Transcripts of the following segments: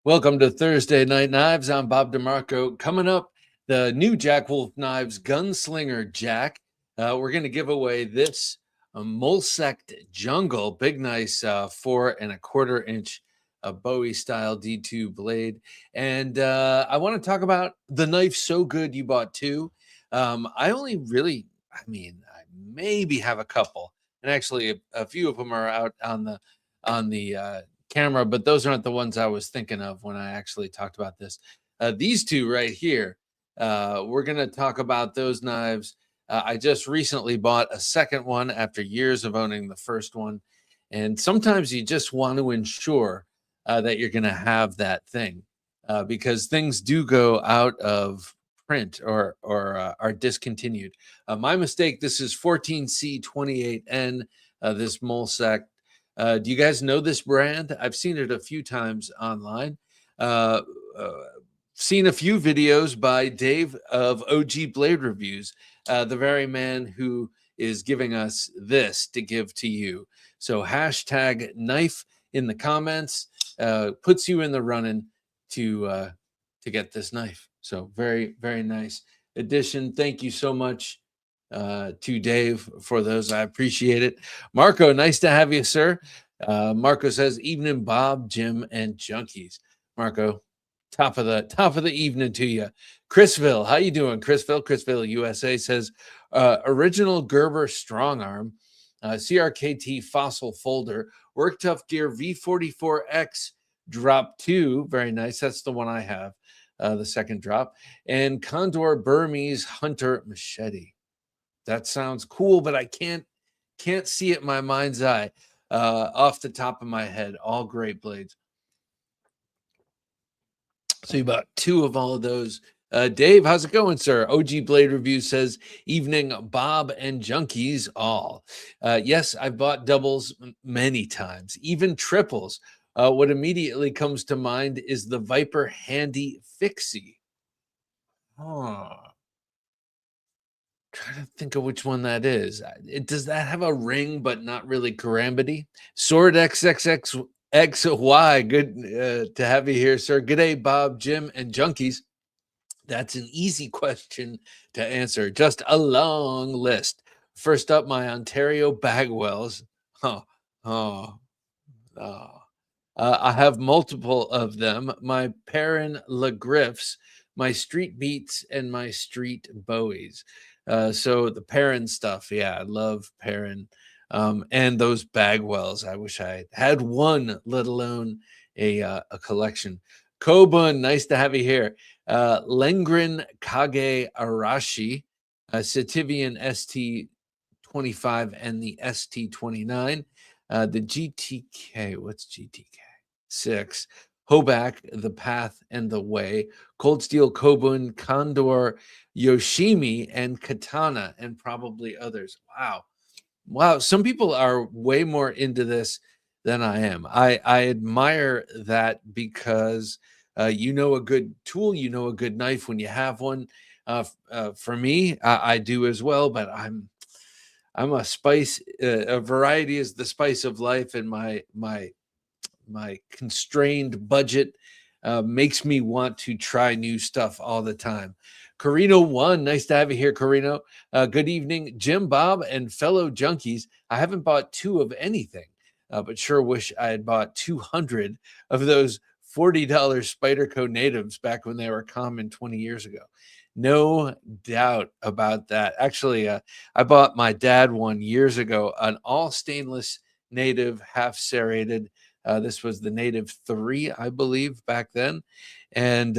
Welcome to Thursday Night Knives. I'm Bob DeMarco. Coming up, the new Jack Wolf Knives Gunslinger Jack. We're going to give away this Molesk Jungle, big, nice 4¼ inch Bowie style D2 blade. And I want to talk about the knife so good you bought two. I only really, I maybe have a couple, and actually a few of them are out on the camera, but those aren't the ones I was thinking of when I actually talked about this. These two right here, we're going to talk about those knives. I just recently bought a second one after years of owning the first one. And sometimes you just want to ensure that you're going to have that thing because things do go out of print or are discontinued. My mistake, this is 14C28N, this Molesk. Do you guys know this brand? I've seen it a few times online. Uh, Seen a few videos by Dave of OG Blade Reviews, the very man who is giving us this to give to you. So hashtag knife in the comments puts you in the running to get this knife. So very, very nice addition. Thank you so much to Dave for those. I appreciate it. Marco, nice to have you, sir. Marco says, "Evening, Bob, Jim, and Junkies." Marco, top of the evening to you. Chrisville, how you doing? Chrisville, USA says, "Original Gerber strong arm, CRKT fossil folder, Work Tough Gear V44X drop 2. Very nice. That's the one I have, the second drop, and Condor Burmese Hunter machete." That sounds cool, but I can't see it in my mind's eye off the top of my head. All great blades. So you bought two of all of those. Dave, how's it going, sir? OG Blade Review says, "Evening, Bob and Junkies all." Yes, I've bought doubles many times, even triples. What immediately comes to mind is the Viper Handy Fixie. Oh, trying to think of which one that is. Does that have a ring, but not really karambity? Sword XXXY. Good to have you here, sir. Good day, Bob, Jim, and Junkies. That's an easy question to answer. Just a long list. First up, my Ontario Bagwells. Oh, oh, oh. I have multiple of them. My Perrin Le Griffs, my Street Beats, and my Street Bowies. So the Perrin stuff, yeah, I love Perrin. And those Bagwells. I wish I had one, let alone a collection. Kobun, nice to have you here. Lengren Kage Arashi, Citivian ST25 and the ST29. The GTK, what's GTK? 6. Hoback, The Path and the Way, Cold Steel Kobun, Condor, Yoshimi, and Katana, and probably others. Wow. Some people are way more into this than I am. I admire that because you know a good tool, you know a good knife when you have one. For me, I do as well, but I'm a spice. A variety is the spice of life, and my constrained budget makes me want to try new stuff all the time. Carino One, nice to have you here, Carino. Good evening, Jim, Bob, and fellow junkies. I haven't bought two of anything, but sure wish I had bought 200 of those $40 Spyderco natives back when they were common 20 years ago. No doubt about that. Actually, I bought my dad one years ago, an all stainless native, half serrated. This was the Native 3, I believe, back then. And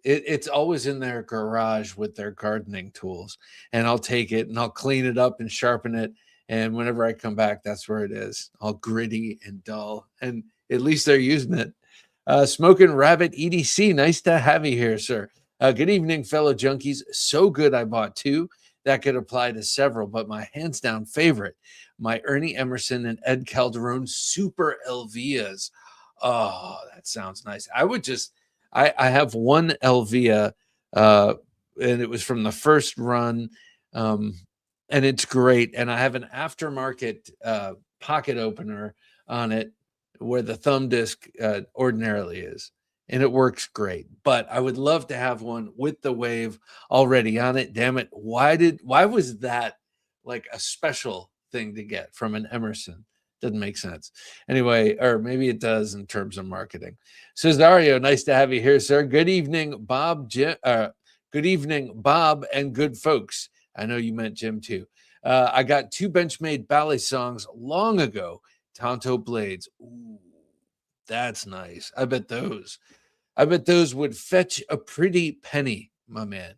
it's always in their garage with their gardening tools. And I'll take it and I'll clean it up and sharpen it. And whenever I come back, that's where it is, all gritty and dull. And at least they're using it. Smoking Rabbit EDC, nice to have you here, sir. Good evening, fellow junkies. So good I bought two. That could apply to several, but my hands down favorite, my Ernie Emerson and Ed Calderon Super Elvias. Oh, that sounds nice. I have one Elvia, and it was from the first run, and it's great. And I have an aftermarket pocket opener on it where the thumb disc ordinarily is. and it works great. But I would love to have one with the wave already on it. Damn it. Why was that like a special thing to get from an Emerson? Doesn't make sense. Anyway, or maybe it does in terms of marketing. Cesario, nice to have you here, sir. Good evening, Bob. Good evening, Bob, and good folks. I know you meant Jim too. I got 2 Benchmade ballet songs long ago. Tonto blades. Ooh, that's nice. I bet those would fetch a pretty penny, my man.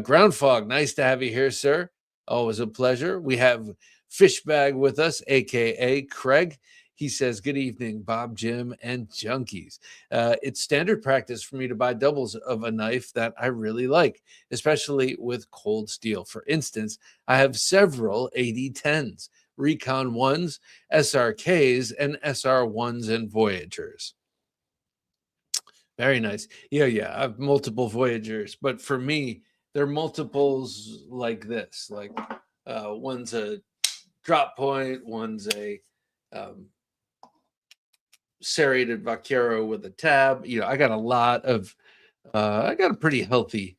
Ground Fog, nice to have you here, sir. Always a pleasure. We have Fishbag with us, aka Craig. He says, "Good evening, Bob, Jim, and Junkies. It's standard practice for me to buy doubles of a knife that I really like, especially with cold steel. For instance, I have several 8010s, Recon 1s, SRKs, and SR1s and Voyagers." Very nice. Yeah. I have multiple Voyagers, but for me, they're multiples like this. Like one's a drop point, one's a um, serrated vaquero with a tab. I got I got a pretty healthy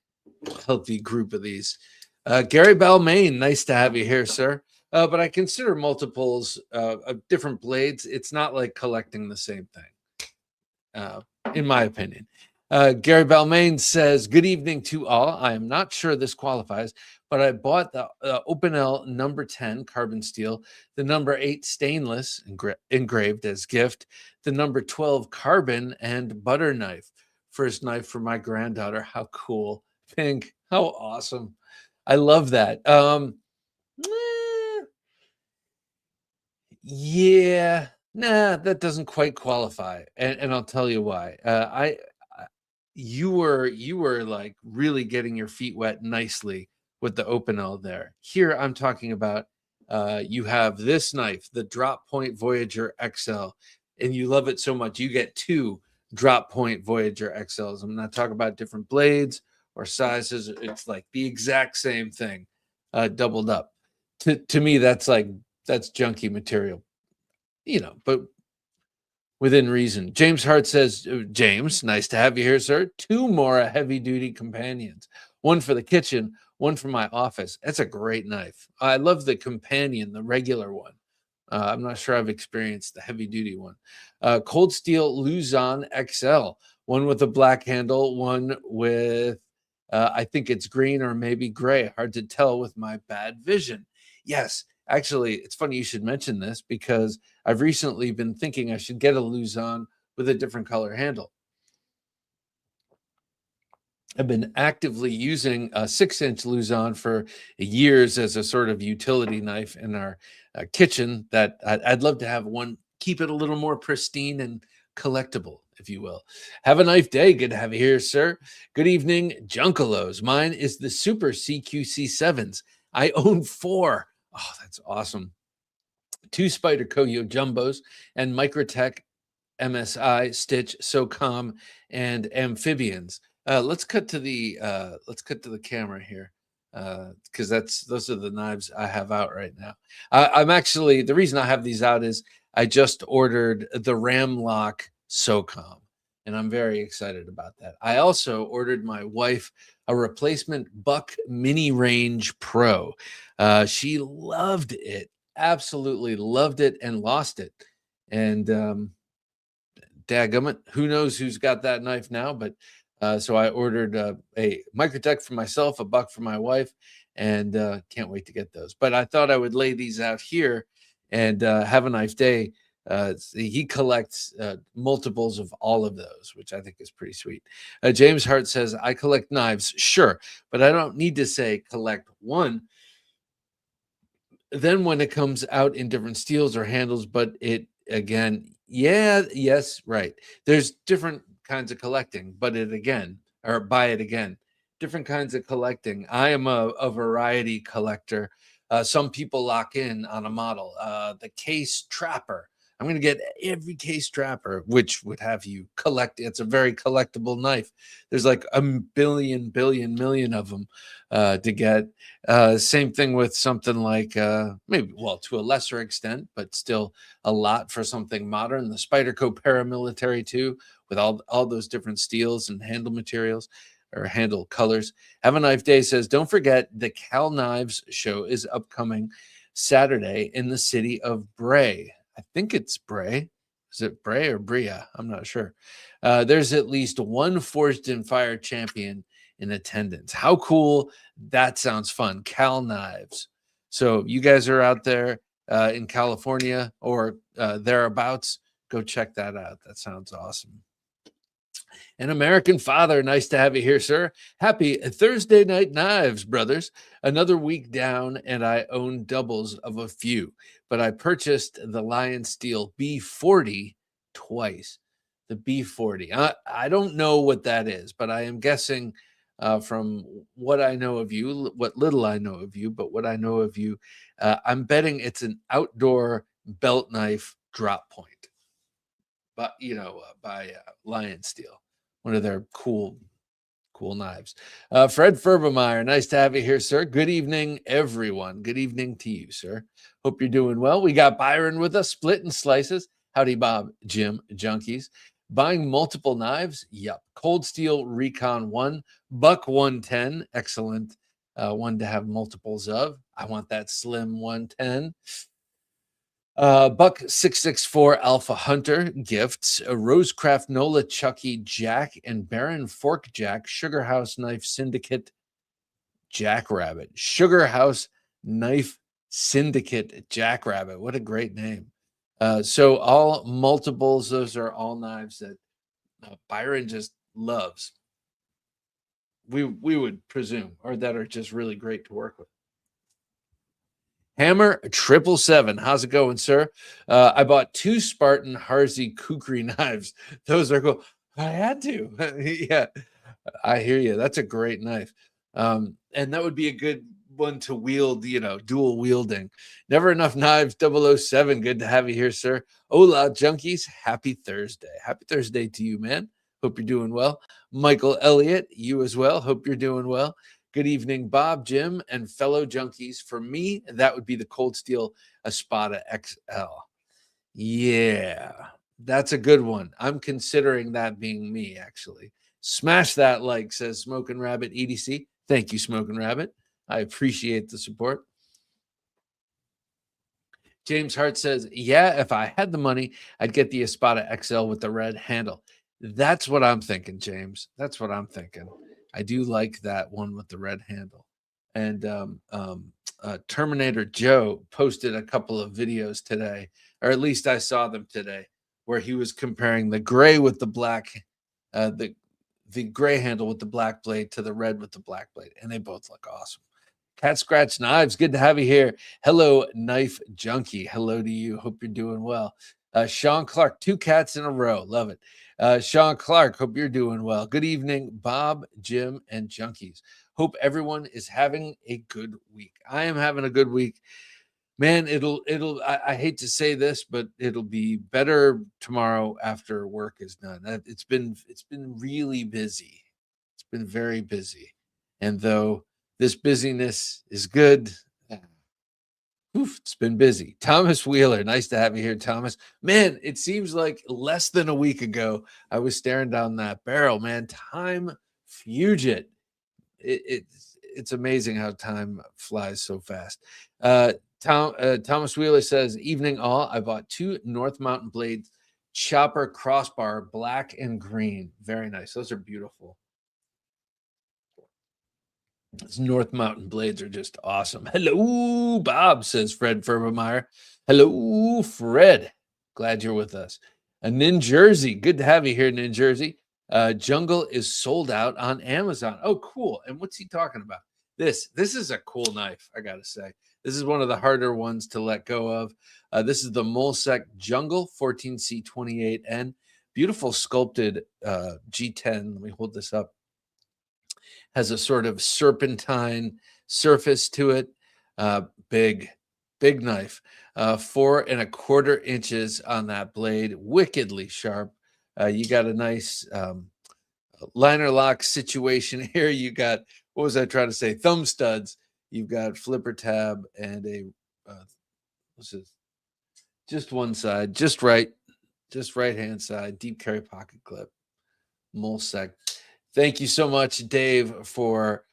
group of these. Gary Balmain, nice to have you here, sir. But I consider multiples of different blades. It's not like collecting the same thing, in my opinion. Gary Balmain says, "Good evening to all. I am not sure this qualifies, but I bought the Opinel number 10 carbon steel, the number 8 stainless engraved as gift, the number 12 carbon and butter knife. First knife for my granddaughter. How cool. Pink. How awesome. I love that. Yeah, nah, that doesn't quite qualify, and I'll tell you why. You were like really getting your feet wet nicely with the Opinel there. Here I'm talking about you have this knife, the Drop Point Voyager XL, and you love it so much you get 2 Drop Point Voyager XLs. I'm not talking about different blades or sizes. It's like the exact same thing, doubled up. To me, that's junky material, but within reason. James Hart says, James, nice to have you here, sir. 2 Mora heavy duty companions, one for the kitchen, one for my office. That's a great knife. I love the companion, the regular one. I'm not sure I've experienced the heavy duty one. Cold Steel Luzon XL, one with a black handle, one with, I think it's green or maybe gray. Hard to tell with my bad vision. Yes, actually, it's funny you should mention this because I've recently been thinking I should get a Luzon with a different color handle. I've been actively using a 6-inch Luzon for years as a sort of utility knife in our kitchen. That I'd love to have one, keep it a little more pristine and collectible, if you will. Have a nice day. Good to have you here, sir. Good evening, Junkalos. Mine is the Super CQC7s. I own 4. Oh, that's awesome. 2 Spyderco Jumbos and Microtech MSI, Stitch, SOCOM, and Amphibians. Let's cut to the camera here, because those are the knives I have out right now. I'm actually, the reason I have these out is I just ordered the Ramlock SOCOM, and I'm very excited about that. I also ordered my wife a replacement Buck Mini Range Pro. She loved it, absolutely loved it, and lost it. And dadgummit, who knows who's got that knife now? But so I ordered a Microtech for myself, a Buck for my wife, and can't wait to get those. But I thought I would lay these out here and have a nice day. He collects multiples of all of those, which I think is pretty sweet. James Hart says, I collect knives, sure, but I don't need to say collect one. Then when it comes out in different steels or handles, but it again, yes, right. There's different kinds of collecting, but it again, or buy it again. Different kinds of collecting. I am a variety collector. Some people lock in on a model. The Case Trapper. I'm going to get every case strapper, which would have you collect. It's a very collectible knife. There's like a billion, million of them to get. Same thing with something like maybe, well, to a lesser extent, but still a lot for something modern. The Spyderco Paramilitary 2 with all those different steels and handle materials or handle colors. Have a Knife Day says, don't forget the Cal Knives show is upcoming Saturday in the city of Bray. I think it's Bray. Is it Bray or Bria? I'm not sure. There's at least one Forged in Fire champion in attendance. How cool. That sounds fun. Cal Knives. So you guys are out there in California or thereabouts, go check that out. That sounds awesome. An American Father, nice to have you here, sir. Happy Thursday Night Knives, brothers. Another week down, and I own doubles of a few, but I purchased the Lion Steel B40 twice. The B40. I don't know what that is, but I am guessing from what I know of you, what little I know of you, but what I know of you, I'm betting it's an outdoor belt knife drop point. But by Lion Steel, one of their cool knives. Fred Ferbemeyer, nice to have you here, sir. Good evening, everyone. Good evening to you, sir. Hope you're doing well. We got Byron with us, Split and Slices. Howdy, Bob, Jim, Junkies. Buying multiple knives? Yep. Cold Steel Recon 1, Buck 110. Excellent one to have multiples of. I want that slim 110. Buck 664 Alpha Hunter gifts a Rosecraft Nola Chucky Jack and Baron Fork Jack Sugar House Knife Syndicate Jackrabbit. Sugar House Knife Syndicate Jackrabbit. What a great name. So all multiples, those are all knives that Byron just loves. We would presume, or that are just really great to work with. Hammer 777. How's it going, sir? I bought 2 Spartan Harzy Kukri knives. Those are cool. I had to. Yeah, I hear you. That's a great knife. And that would be a good one to wield, dual wielding. Never Enough Knives 007. Good to have you here, sir. Hola, junkies. Happy Thursday. Happy Thursday to you, man. Hope you're doing well. Michael Elliott, you as well. Hope you're doing well. Good evening, Bob, Jim, and fellow junkies. For me, that would be the Cold Steel Espada XL. Yeah, that's a good one. I'm considering that being me, actually. Smash that like, says Smoking Rabbit EDC. Thank you, Smoking Rabbit. I appreciate the support. James Hart says, yeah, if I had the money, I'd get the Espada XL with the red handle. That's what I'm thinking, James. That's what I'm thinking. I do like that one with the red handle. And Terminator Joe posted a couple of videos today, or at least I saw them today, where he was comparing the gray with the black, the gray handle with the black blade to the red with the black blade, and they both look awesome. Cat Scratch Knives, good to have you here. Hello, Knife Junkie. Hello to you. Hope you're doing well. Sean Clark, 2 cats in a row. Love it. Sean Clark, hope you're doing well. Good evening, Bob, Jim, and Junkies. Hope everyone is having a good week. I am having a good week. Man, I hate to say this, but it'll be better tomorrow after work is done. It's been really busy. It's been very busy. And though this busyness is good, it's been busy. Thomas Wheeler, nice to have you here, Thomas. Man, it seems like less than a week ago, I was staring down that barrel, man. Time fugit. It's amazing how time flies so fast. Thomas Wheeler says, evening all. I bought 2 North Mountain Blades chopper crossbar, black and green. Very nice. Those are beautiful. These North Mountain blades are just awesome. Hello, Bob, says Fred Ferbemeyer. Hello, Fred. Glad you're with us. Nin Jersey. Good to have you here, Nin Jersey. Jungle is sold out on Amazon. Oh, cool. And what's he talking about? This is a cool knife, I got to say. This is one of the harder ones to let go of. This is the Molesk Jungle 14C28N. Beautiful sculpted G10. Let me hold this up. Has a sort of serpentine surface to it. Big big knife, 4¼ inches on that blade, wickedly sharp. You got a nice liner lock situation here. You got, what was I trying to say? Thumb studs. You've got flipper tab and a what's this? Just one side, just right hand side, deep carry pocket clip. Molesk. Thank you so much, Dave, for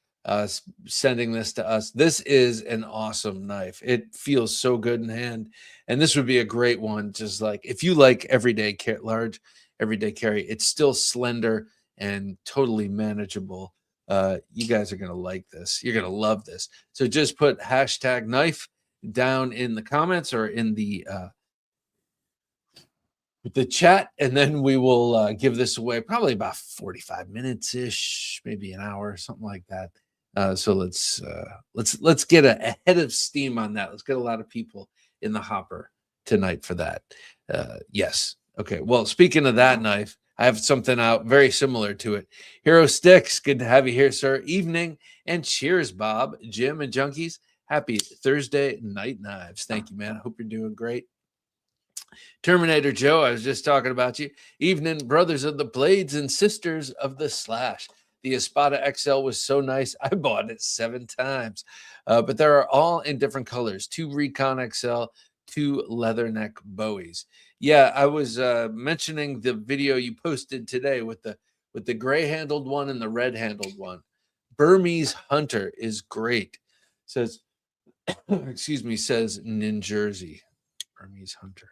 sending this to us. This is an awesome knife. It feels so good in hand, and this would be a great one. Just like if you like large everyday carry, it's still slender and totally manageable. You guys are gonna like this. You're gonna love this. So just put #knife down in the comments or in the chat, and then we will give this away probably about 45 minutes ish, maybe an hour, something like that. So let's get ahead of steam on that. Let's get a lot of people in the hopper tonight for that. Yes. Okay. Well, speaking of that knife, I have something out very similar to it. Hero Sticks, good to have you here, sir. Evening and cheers, Bob, Jim, and Junkies. Happy Thursday night knives. Thank you, man. I hope you're doing great. Terminator Joe, I was just talking about you. Evening, brothers of the blades and sisters of the slash. The Espada XL was so nice, I bought it 7 times. But there are all in different colors. 2 Recon XL, 2 Leatherneck Bowies. Yeah, I was mentioning the video you posted today with the gray-handled one and the red-handled one. Burmese Hunter is great. Says, excuse me, says Ninjersey. Burmese Hunter.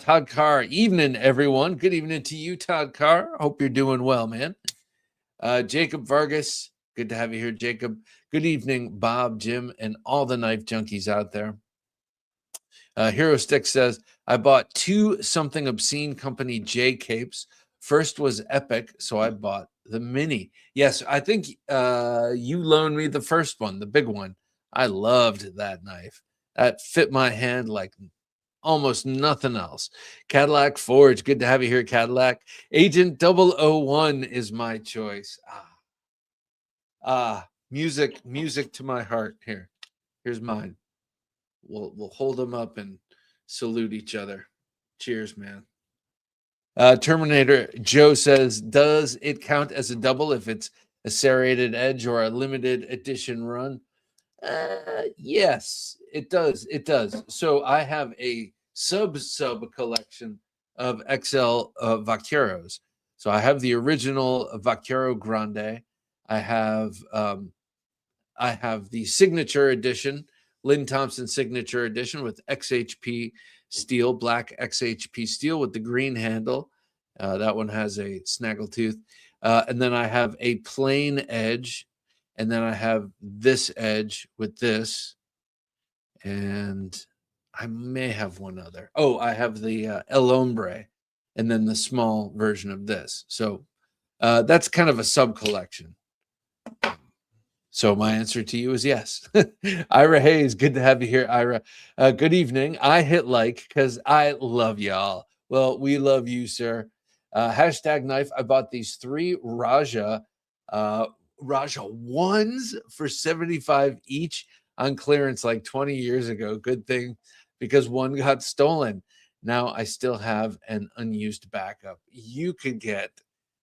Todd Carr, evening, everyone. Good evening to you, Todd Carr. Hope you're doing well, man. Jacob Vargas, good to have you here, Jacob. Good evening, Bob, Jim, and all the knife junkies out there. Hero Stick says, I bought 2 Something Obscene Company J capes. First was epic, so I bought the mini. Yes, I think you loaned me the first one, the big one. I loved that knife. That fit my hand like almost nothing else. Cadillac Forge, good to have you here, Cadillac. Agent 001 is my choice. Music to my heart. Here's mine. We'll hold them up and salute each other. Cheers, man. Terminator Joe says, does it count as a double if it's a serrated edge or a limited edition run? Yes, it does. It does. So I have a sub collection of XL Vaqueros. So I have the original Vaquero Grande. I have the signature edition, Lynn Thompson signature edition with XHP steel, black XHP steel with the green handle. That one has a snaggle tooth. And then I have a plain edge. And then I have this edge with this. And I may have one other. Oh, I have the El Hombre and then the small version of this. So that's kind of a sub collection. So my answer to you is yes. Ira Hayes, good to have you here, Ira. Good evening. I hit like because I love y'all. Well, we love you, sir. #knife. I bought these 3 Raja ones for $75 each on clearance like 20 years ago. Good thing because one got stolen. Now I still have an unused backup. You could get,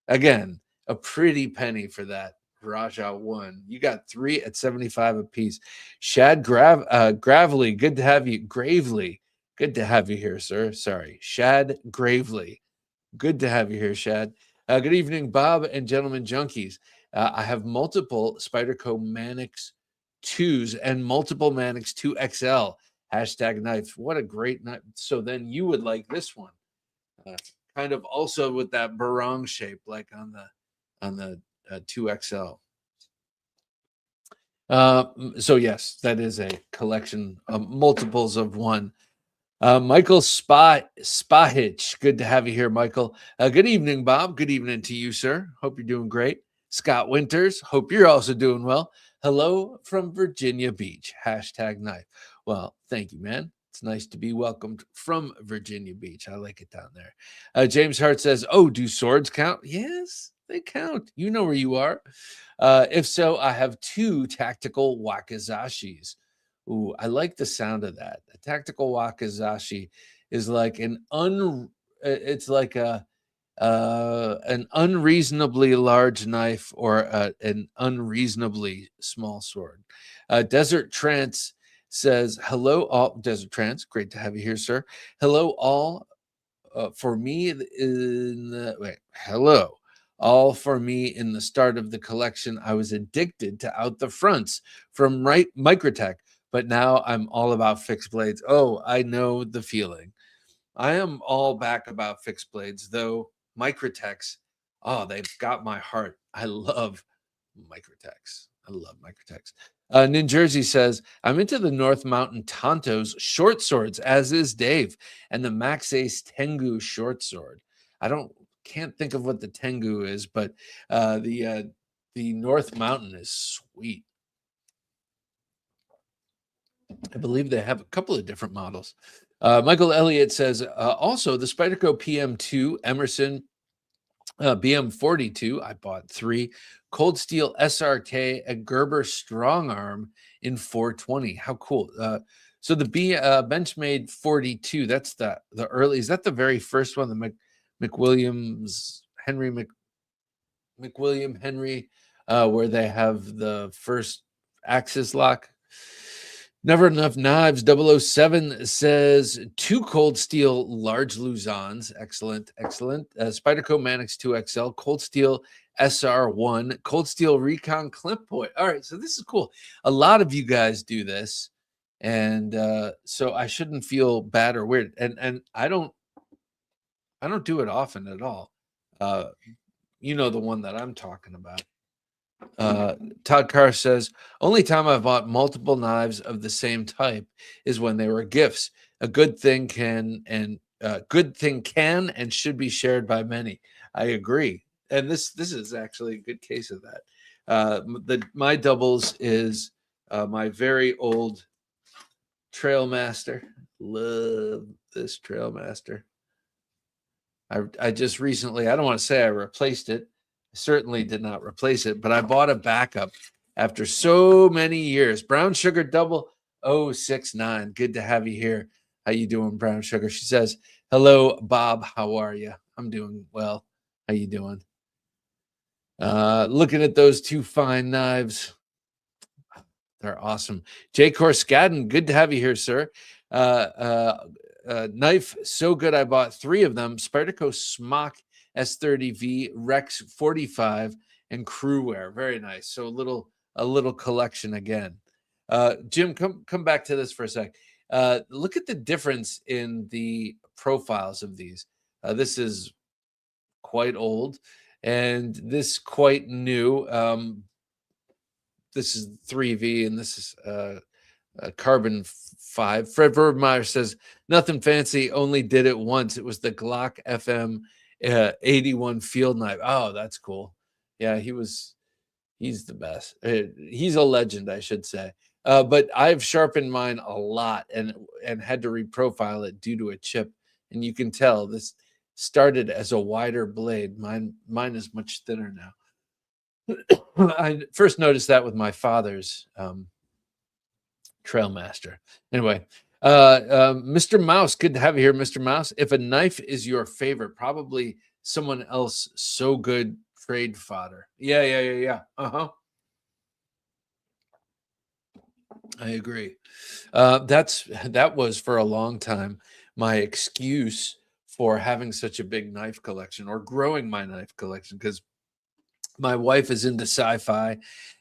again, a pretty penny for that Raja one. You got 3 at 75 a piece. Shad Gravely, good to have you. Gravely, good to have you here, sir. Sorry, Shad Gravely. Good to have you here, Shad. Good evening, Bob and gentlemen junkies. I have multiple Spyderco Manix 2s and multiple Manix 2 XL. #knife. What a great knife. So then you would like this one. Kind of also with that barong shape, like on the 2XL. So yes, that is a collection of multiples of one. Michael Spahich, good to have you here, Michael. Good evening, Bob. Good evening to you, sir. Hope you're doing great. Scott Winters, hope you're also doing well. Hello from Virginia Beach. #knife. Well, thank you, man. It's nice to be welcomed from Virginia Beach. I like it down there. James Hart says, oh, do swords count? Yes, they count. You know where you are. If so, I have 2 tactical Wakizashis. Ooh, I like the sound of that. A tactical wakizashi is like it's like a an unreasonably large knife or an unreasonably small sword. Desert Trance says, "Hello, all." Desert Trance, great to have you here, sir. Hello, all. For me, hello. All for me in the start of the collection. I was addicted to out the fronts from Microtech, but now I'm all about fixed blades. Oh, I know the feeling. I am all back about fixed blades, though Microtechs, oh, they've got my heart. I love Microtechs. I love Microtechs. Ninjersey says, I'm into the North Mountain Tonto's short swords, as is Dave, and the Max Ace Tengu short sword. I can't think of what the Tengu is, but the North Mountain is sweet. I believe they have a couple of different models. Michael Elliott says, also the Spyderco PM2 Emerson BM42, I bought 3. Cold Steel SRK, a Gerber Strong Arm in 420. How cool. So the Benchmade 42, that's the early, is that the very first one, the McWilliams, McWilliam Henry, where they have the first axis lock? Never Enough Knives 007 says 2 Cold Steel large Luzons. Excellent, excellent. Spyderco Manix 2XL, Cold Steel SR1, Cold Steel Recon Clip Point. All right, so this is cool. A lot of you guys do this, and so I shouldn't feel bad or weird. And I don't do it often at all. You know the one that I'm talking about. Todd Carr says, only time I've bought multiple knives of the same type is when they were gifts. A good thing can and should be shared by many. I agree. And this is actually a good case of that. My doubles is my very old Trailmaster. Love this Trailmaster. I just recently, I don't want to say I replaced it. I certainly did not replace it, but I bought a backup after so many years. Brown Sugar 0069. Good to have you here. How you doing, Brown Sugar? She says, hello, Bob. How are you? I'm doing well. How you doing? Looking at those 2 fine knives. They're awesome. Jay Corskadden, good to have you here, sir. Knife so good I bought 3 of them. Spyderco Smock S30V, Rex 45, and Crewwear. Very nice. So a little collection again. Jim, come back to this for a sec. Look at the difference in the profiles of these. This is quite old, and this quite new. This is 3V, and this is Carbon 5. Fred Vermeyer says, nothing fancy, only did it once. It was the Glock FM 81 field knife. Oh, that's cool. Yeah, he's the best. He's a legend, I should say. But I've sharpened mine a lot and had to reprofile it due to a chip. And you can tell this started as a wider blade. Mine is much thinner now. I first noticed that with my father's Trailmaster. Anyway, Mr. Mouse, good to have you here, Mr. Mouse. If a knife is your favorite, probably someone else so good trade fodder. Yeah. I agree. That was for a long time my excuse for having such a big knife collection or growing my knife collection, because my wife is into sci-fi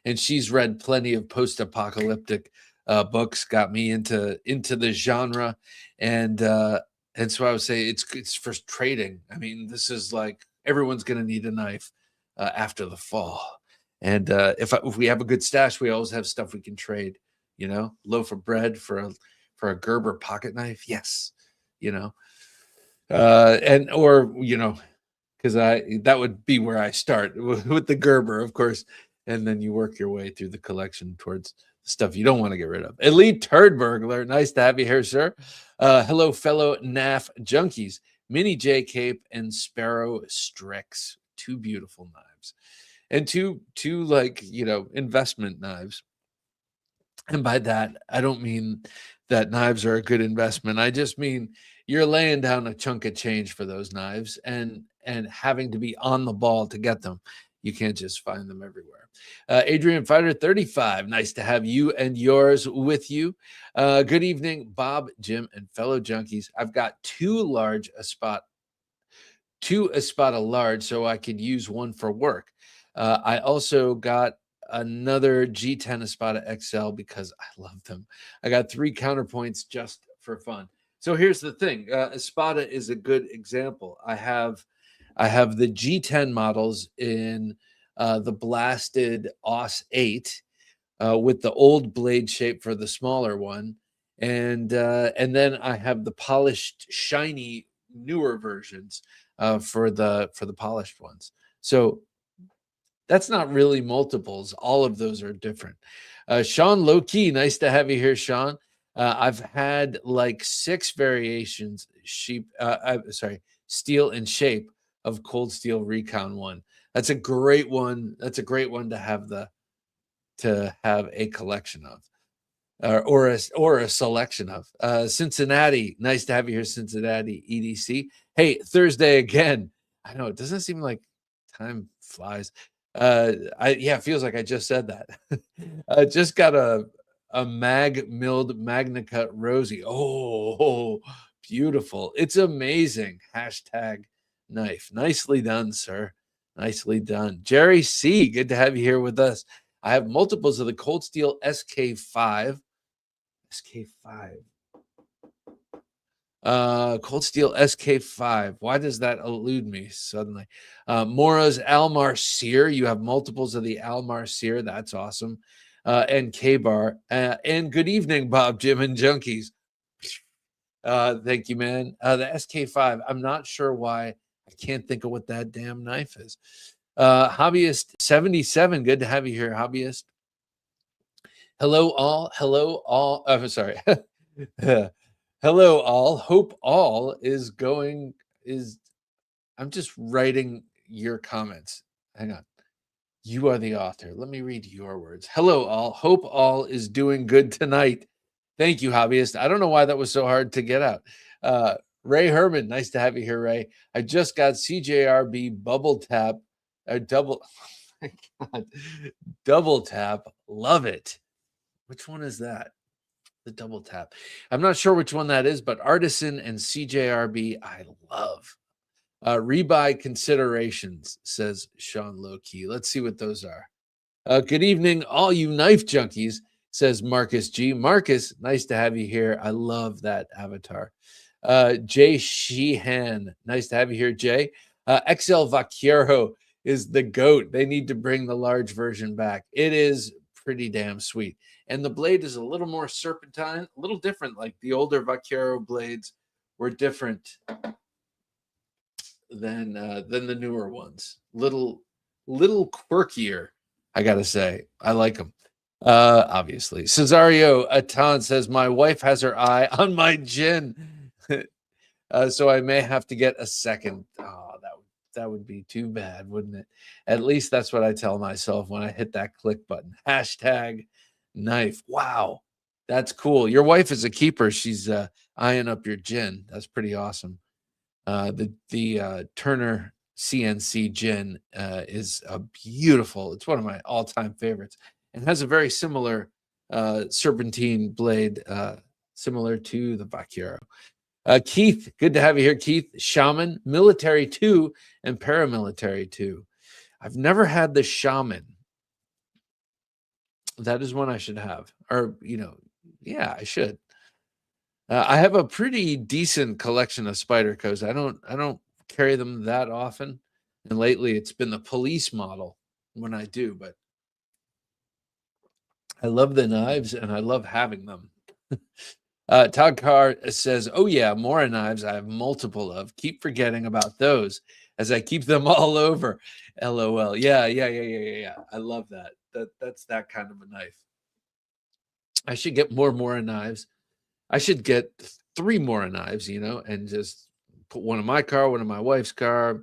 and she's read plenty of post-apocalyptic books, got me into the genre, and so I would say it's for trading. I mean, this is like everyone's going to need a knife after the fall, and if we have a good stash, we always have stuff we can trade. You know, loaf of bread for a Gerber pocket knife, yes. You know, because that would be where I start with the Gerber, of course, and then you work your way through the collection towards stuff you don't want to get rid of. Elite Turd Burglar, nice to have you here, sir. Hello, fellow NAF junkies. Mini J Cape and Sparrow Strix, 2 beautiful knives, and two like investment knives. And by that, I don't mean that knives are a good investment. I just mean you're laying down a chunk of change for those knives and having to be on the ball to get them. You can't just find them everywhere. Adrian Fighter 35, nice to have you and yours with you. Good evening, Bob, Jim, and fellow junkies. I've got two Espada large, so I could use one for work. I also got another G10 Espada XL because I love them. I got 3 counterpoints just for fun. So here's the thing: Espada is a good example. I have the G10 models in the blasted OS 8 with the old blade shape for the smaller one, and then I have the polished, shiny, newer versions for the polished ones. So that's not really multiples. All of those are different. Sean Low-Key, nice to have you here, Sean. I've had like 6 variations, steel and shape of Cold Steel Recon 1. That's a great one. That's a great one to have a collection of. Or a selection of. Cincinnati, nice to have you here, Cincinnati EDC. Hey, Thursday again. I know it doesn't seem like time flies. It feels like I just said that. I just got a mag milled Magna Cut Rosie. Oh, beautiful! It's amazing. Hashtag knife. Nicely done, sir. Nicely done, Jerry C. Good to have you here with us. I have multiples of the Cold Steel SK5. Cold Steel SK5. Why does that elude me suddenly? Mora's Almar Sear. You have multiples of the Almar Sear. That's awesome. And K-Bar. And good evening, Bob, Jim, and Junkies. Thank you, man. The SK5. I'm not sure why I can't think of what that damn knife is. Hobbyist 77. Good to have you here, Hobbyist. Hello, all. Hello, all. Sorry. Hello, all. Hope all is going. I'm just writing your comments. Hang on. You are the author. Let me read your words. Hello, all. Hope all is doing good tonight. Thank you, Hobbyist. I don't know why that was so hard to get out. Ray Herman, nice to have you here, Ray. I just got CJRB Bubble Tap. Double. Oh my God. Double Tap. Love it. Which one is that? The Double Tap. I'm not sure which one that is, but Artisan and CJRB, I love. Rebuy considerations, says Sean Low-Key. Let's see what those are. Good evening, all you knife junkies, says Marcus G. Marcus, nice to have you here. I love that avatar. Jay Sheehan, nice to have you here, Jay. XL Vaquero is the GOAT. They need to bring the large version back. It is pretty damn sweet. And the blade is a little more serpentine, a little different. Like the older Vaquero blades were different than the newer ones. Little quirkier, I gotta say. I like them. Obviously. Cesario Atan says, my wife has her eye on my gin. So I may have to get a second. Oh, that would be too bad, wouldn't it? At least that's what I tell myself when I hit that click button. Hashtag knife. Wow. That's cool. Your wife is a keeper. She's eyeing up your gin. That's pretty awesome. The Turner CNC gin is a beautiful. It's one of my all-time favorites, and has a very similar serpentine blade, similar to the Vaquero. Keith, good to have you here, Keith. Shaman, Military 2, and Paramilitary 2. I've never had the Shaman. That is one I should have, or yeah, I should. I have a pretty decent collection of Spydercos. I don't carry them that often, and lately it's been the police model when I do. But I love the knives and I love having them. Todd Carr says, "Oh yeah, Mora knives. I have multiple of. Keep forgetting about those as I keep them all over." LOL. Yeah. I love that. That's that kind of a knife. I should get more Mora knives. I should get 3 Mora knives, and just put one in my car, one in my wife's car,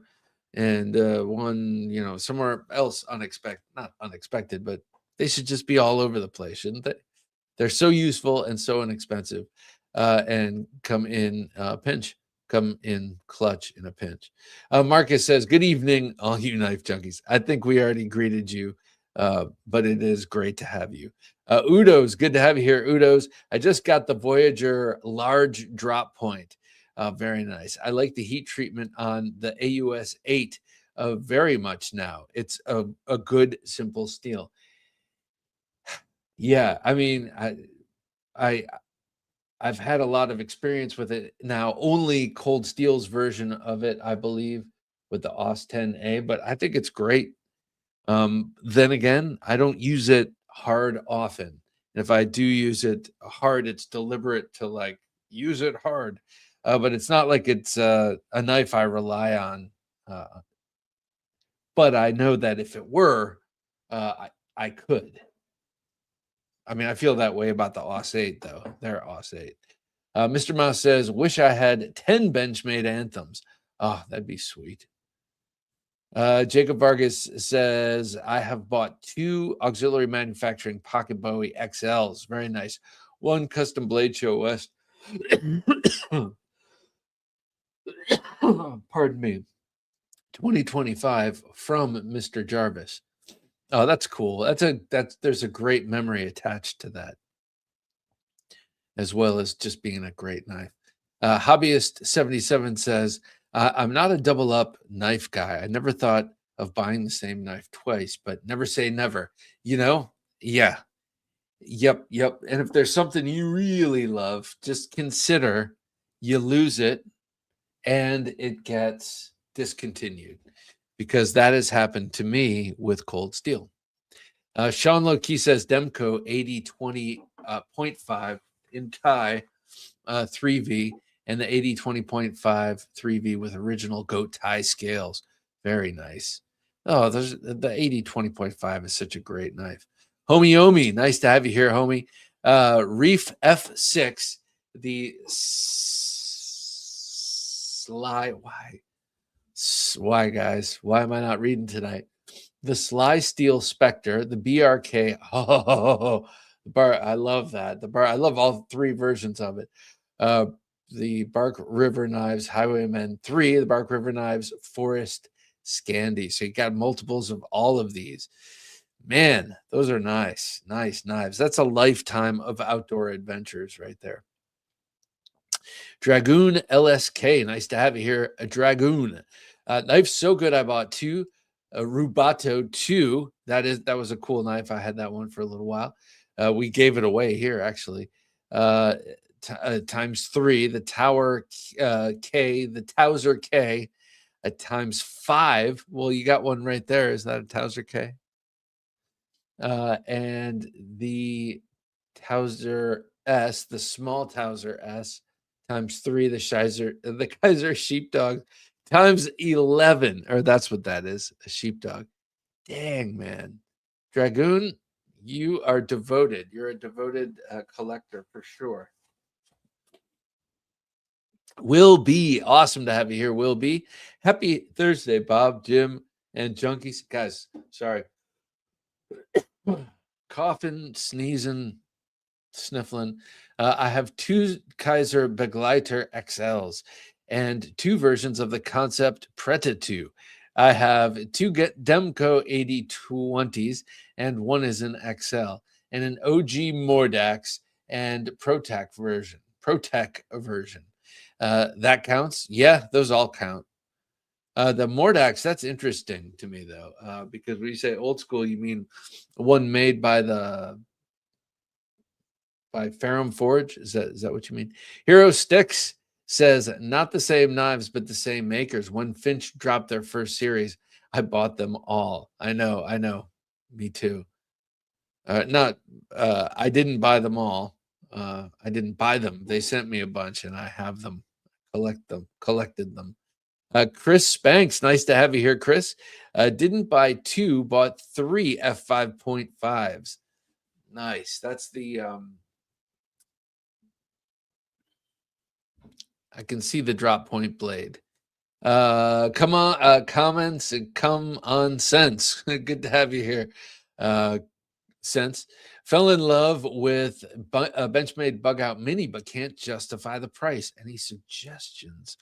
and one, somewhere else not unexpected, but they should just be all over the place, shouldn't they? They're so useful and so inexpensive, and come in come in clutch in a pinch. Marcus says, good evening, all you knife junkies. I think we already greeted you, but it is great to have you. Udo's, good to have you here. Udo's, I just got the Voyager large drop point. Very nice. I like the heat treatment on the AUS 8 very much now. It's a good, simple steel. Yeah, I mean, I've had a lot of experience with it now. Only Cold Steel's version of it, I believe, with the AUS 10A, but I think it's great. Then again, I don't use it hard often. And if I do use it hard, it's deliberate to like use it hard. But it's not like it's a knife I rely on. But I know that if it were, I could. I mean, I feel that way about the AUS 8, though. They're AUS 8. Mr. Mouse says, wish I had 10 Benchmade Anthems. Oh, that'd be sweet. Jacob Vargas says, I have bought 2 auxiliary manufacturing pocket Bowie XLs. Very nice. 1 custom blade show west. Pardon me. 2025 from Mr. Jarvis. Oh, that's cool. There's a great memory attached to that, as well as just being a great knife. Hobbyist 77 says, I'm not a double up knife guy. I never thought of buying the same knife twice, but never say never. You know? Yeah. Yep. And if there's something you really love, just consider you lose it and it gets discontinued, because that has happened to me with Cold Steel. Sean Loki says DeMarco 8020.5 in Thai 3V, and the 8020.5 3V with original goat tie scales. Very nice. Oh, the 8020.5 is such a great knife. Homie Omi, nice to have you here, homie. Reef F6, the Sly. Why, guys? Why am I not reading tonight? The Sly Steel Spectre, the BRK. Oh, the bar. I love that. The bar. I love all 3 versions of it. The Bark River Knives Highwayman 3, the Bark River Knives Forest Scandi. So you got multiples of all of these. Man, those are nice knives. That's a lifetime of outdoor adventures right there. Dragoon LSK, nice to have you here. A Dragoon knife, so good. I bought 2. A Rubato 2. That was a cool knife. I had that one for a little while. We gave it away here, actually. Times 3. The Tower K, the Towser K, times 5. Well, you got one right there. Is that a Towser K? And the Towser S, the small Towser S, times 3. The Kaiser Sheepdog times 11, or that's what that is, a sheepdog. Dang, man. Dragoon, you are devoted. You're a devoted collector for sure. Will B, awesome to have you here, Will B. Happy Thursday, Bob, Jim, and Junkies. Guys, sorry. Coughing, sneezing, sniffling. I have 2 Kaiser Begleiter XLs and 2 versions of the Concept Preta 2. I have 2 DeMarco 8020s, and 1 is an XL, and an OG Mordax and Protec version. That counts? Yeah, those all count. The Mordax, that's interesting to me, though, because when you say old school, you mean one made by Ferrum Forge? Is that what you mean? Hero Sticks says, not the same knives, but the same makers. When Finch dropped their first series, I bought them all. I know. Me too. I didn't buy them all. I didn't buy them. They sent me a bunch, and I have them. Collected them. Chris Spanks, nice to have you here, Chris. Didn't buy 2, bought 3 F5.5s. Nice. That's the I can see the drop point blade. Come on, comments and come on, Sense. Good to have you here. Sense. Fell in love with a Benchmade Bug Out Mini, but can't justify the price. Any suggestions?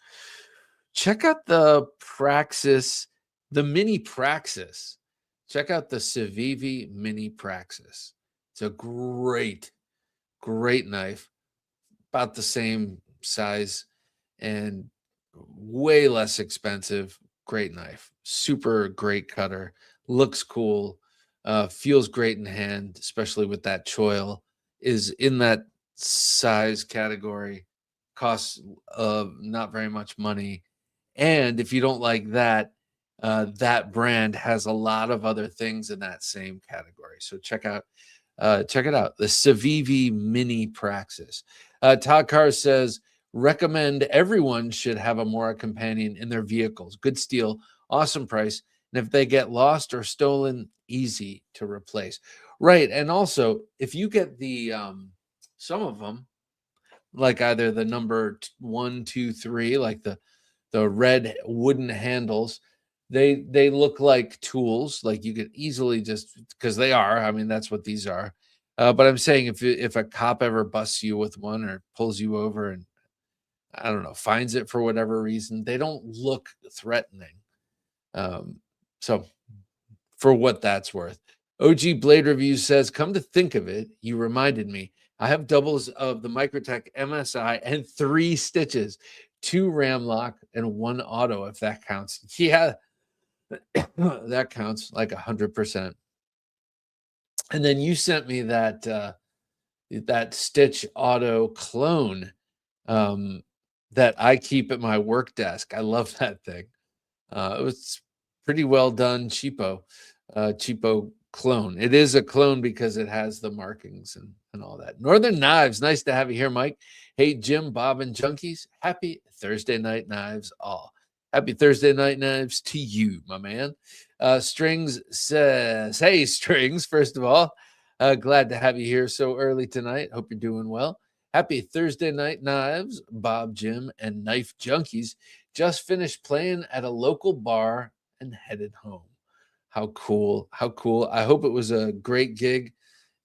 Check out the Praxis, the Mini Praxis. Check out the Civivi Mini Praxis. It's a great knife, about the same size and way less expensive. Great knife, super great cutter, looks cool, feels great in hand, especially with that choil. Is in that size category, costs not very much money, and if you don't like that, that brand has a lot of other things in that same category. So check it out, the Civivi Mini Praxis. Todd Carr says, recommend everyone should have a Mora companion in their vehicles. Good steel, awesome price, and if they get lost or stolen, easy to replace. Right, and also if you get the some of them, like either the number 1, 2, 3, like the red wooden handles, they look like tools. Like you could easily just, because they are. I mean, that's what these are. But I'm saying if a cop ever busts you with one or pulls you over and I don't know, finds it for whatever reason, they don't look threatening. So for what that's worth. OG Blade Review says, come to think of it, you reminded me. I have doubles of the Microtech MSI and 3 stitches, 2 ram lock and 1 auto, if that counts. Yeah, that counts like 100%. And then you sent me that that Stitch Auto clone that I keep at my work desk. I love that thing. It was pretty well done, cheapo clone. It is a clone because it has the markings and all that. Northern Knives, nice to have you here, Mike. Hey, Jim, Bob, and Junkies. Happy Thursday Night Knives all. Happy Thursday Night Knives to you, my man. Strings says, hey, Strings, first of all, glad to have you here so early tonight. Hope you're doing well. Happy Thursday Night Knives, Bob, Jim, and Knife Junkies. Just finished playing at a local bar and headed home. How cool. How cool. I hope it was a great gig.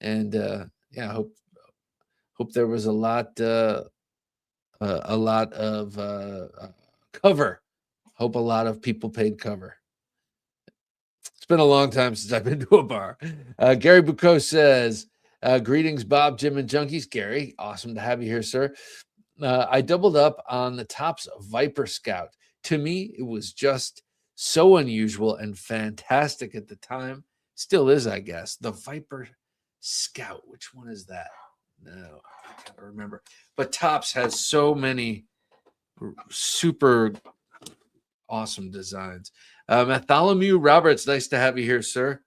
And yeah, I hope there was a lot of cover. Hope a lot of people paid cover. It's been a long time since I've been to a bar. Gary Bucco says, greetings, Bob, Jim, and Junkies. Gary, awesome to have you here, sir. I doubled up on the Topps Viper Scout. To me, it was just so unusual and fantastic at the time. Still is, I guess. The Viper Scout. Which one is that? No, I can't remember. But Topps has so super awesome designs. Bartholomew Roberts, nice to have you here, sir.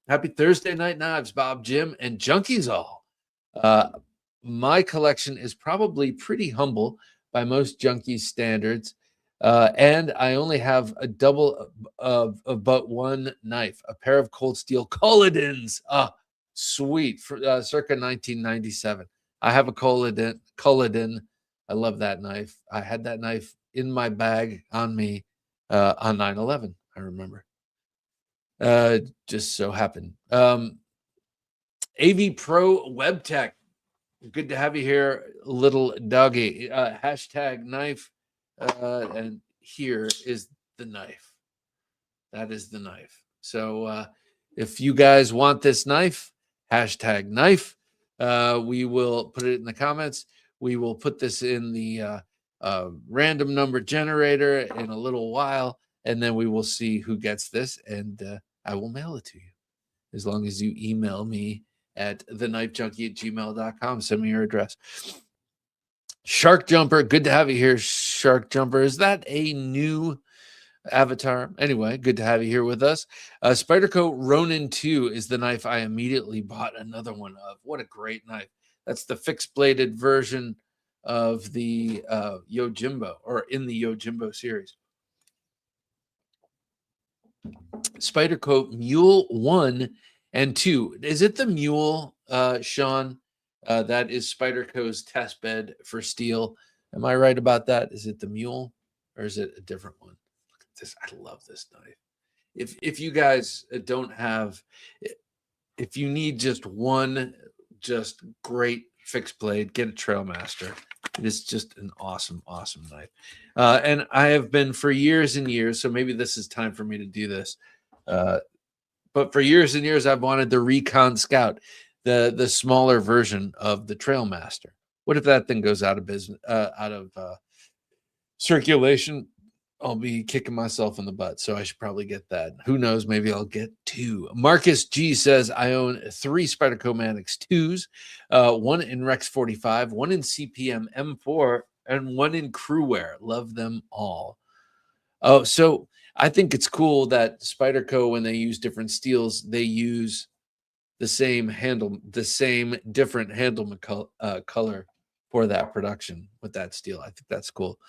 Happy Thursday Night Knives, Bob, Jim, and Junkies all. My collection is probably pretty humble by most Junkies standards, and I only have a double of but one knife, a pair of cold steel Culledons. Ah, sweet, circa 1997. I have a Culledon. I love that knife. I had that knife in my bag on me on 9/11. I remember. Just so happened. AV Pro Web Tech. Good to have you here, little doggy. Hashtag knife. And here is the knife. That is the knife. So if you guys want this knife, hashtag knife. We will put it in the comments. We will put this in the random number generator in a little while, and then we will see who gets this, and I will mail it to you as long as you email me at TheKnifeJunkie@gmail.com. Send me your address. Shark Jumper, good to have you here, Shark Jumper. Is that a new avatar? Anyway, good to have you here with us. Spyderco Ronin 2 is the knife I immediately bought another one of. What a great knife. That's the fixed-bladed version of the Yojimbo, or in the Yojimbo series. Spyderco Mule 1 and 2. Is it the Mule, Sean? That is Spyderco's test bed for steel. Am I right about that? Is it the Mule or is it a different one? Look at this. I love this knife. If you guys don't have, if you need just one just great fixed blade, get a Trailmaster. It is just an awesome, awesome knife. And I have been for years and years, so maybe this is time for me to do this. But for years and years, I've wanted the Recon Scout, the smaller version of the Trailmaster. What if that thing goes out of business, out of circulation? I'll be kicking myself in the butt, so I should probably get that. Who knows? Maybe I'll get two. Marcus G says, I own 3 Spyderco Manix 2s, one in Rex 45, one in CPM M4, and one in Crewwear. Love them all. Oh, so I think it's cool that Spyderco, when they use different steels, they use the same handle, the same different handle color for that production with that steel. I think that's cool.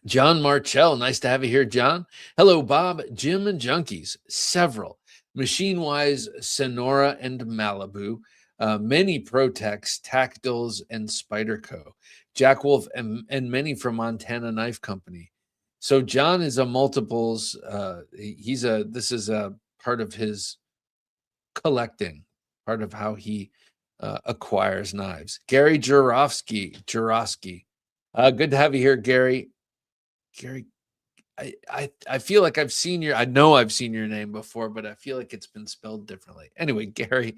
John Marchell, nice to have you here, John. Hello, Bob, Jim, and Junkies. Several Machine-Wise, Sonora, and Malibu. Many Protex, Tactiles, and Spyderco. Jack Wolf, and many from Montana Knife Company. So John is a multiples. This is a part of his collecting, part of how he acquires knives. Gary Jurowski. Good to have you here, Gary. Gary, I feel like I've seen I know I've seen your name before, but I feel like it's been spelled differently. Anyway, Gary,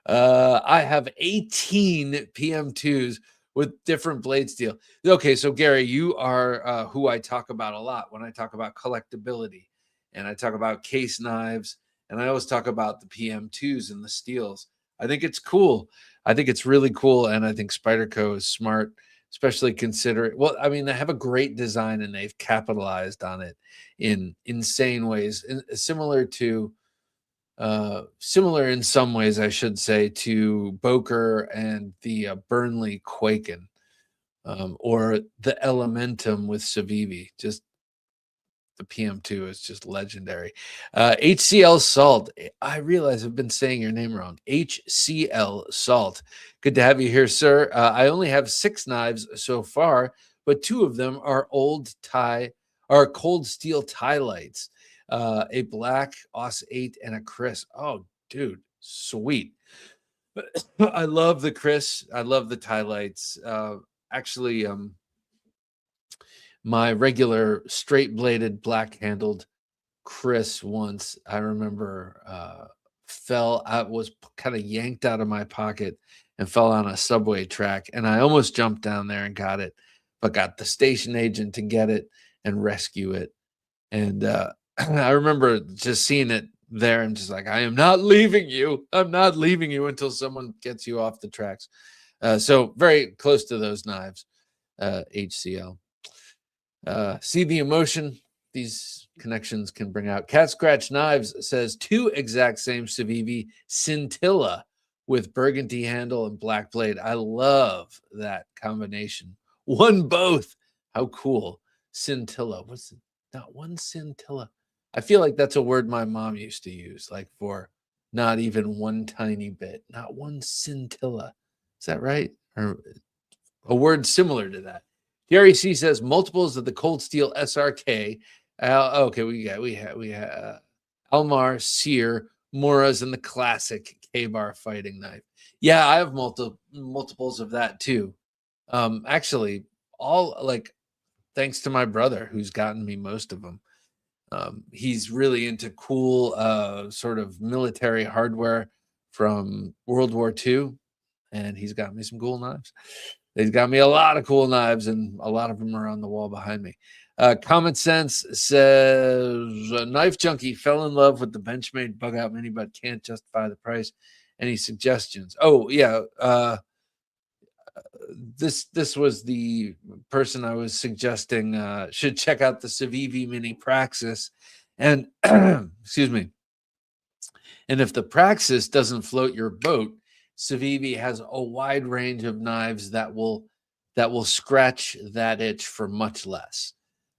I have 18 PM2s with different blade steel. Okay, so Gary, you are who I talk about a lot when I talk about collectability, and I talk about case knives, and I always talk about the PM2s and the steels. I think it's cool. I think it's really cool, and I think Spyderco is smart, especially considering, well, I mean, they have a great design and they've capitalized on it in insane ways, similar in some ways, I should say, to Boker and the Burnley Quaken, or the Elementum with Civivi. Just the PM2 is just legendary. HCL Salt. I realize I've been saying your name wrong. HCL Salt. Good to have you here, sir. I only have 6 knives so far, but 2 of them are cold steel tie lights. A black Os 8 and a Chris. Oh, dude, sweet. I love the Chris. I love the tie lights. Actually, my regular straight bladed black handled Chris once, I remember, was kind of yanked out of my pocket and fell on a subway track, and I almost jumped down there and got it, but got the station agent to get it and rescue it. And I remember just seeing it there and just like, I am not leaving you. I'm not leaving you until someone gets you off the tracks. So very close to those knives, HCL. See the emotion these connections can bring out. Cat Scratch Knives says 2 exact same Civivi Scintilla with burgundy handle and black blade. I love that combination. One both. How cool. Scintilla. What's it? Not one scintilla. I feel like that's a word my mom used to use, like for not even one tiny bit. Not one scintilla. Is that right? Or a word similar to that. Gary C says multiples of the Cold Steel SRK. Okay, we have Almar, Sear, Mora's, and the classic K-bar fighting knife. Yeah, I have multiples of that too. Actually, all like thanks to my brother who's gotten me most of them. He's really into cool sort of military hardware from World War II, and he's got me some cool knives. He's got me a lot of cool knives, and a lot of them are on the wall behind me. Common Sense says, Knife Junkie fell in love with the Benchmade Bug-Out Mini, but can't justify the price. Any suggestions? Oh, yeah. This was the person I was suggesting should check out the Civivi Mini Praxis. And, excuse me. And if the Praxis doesn't float your boat, Civivi has a wide range of knives that will scratch that itch for much less.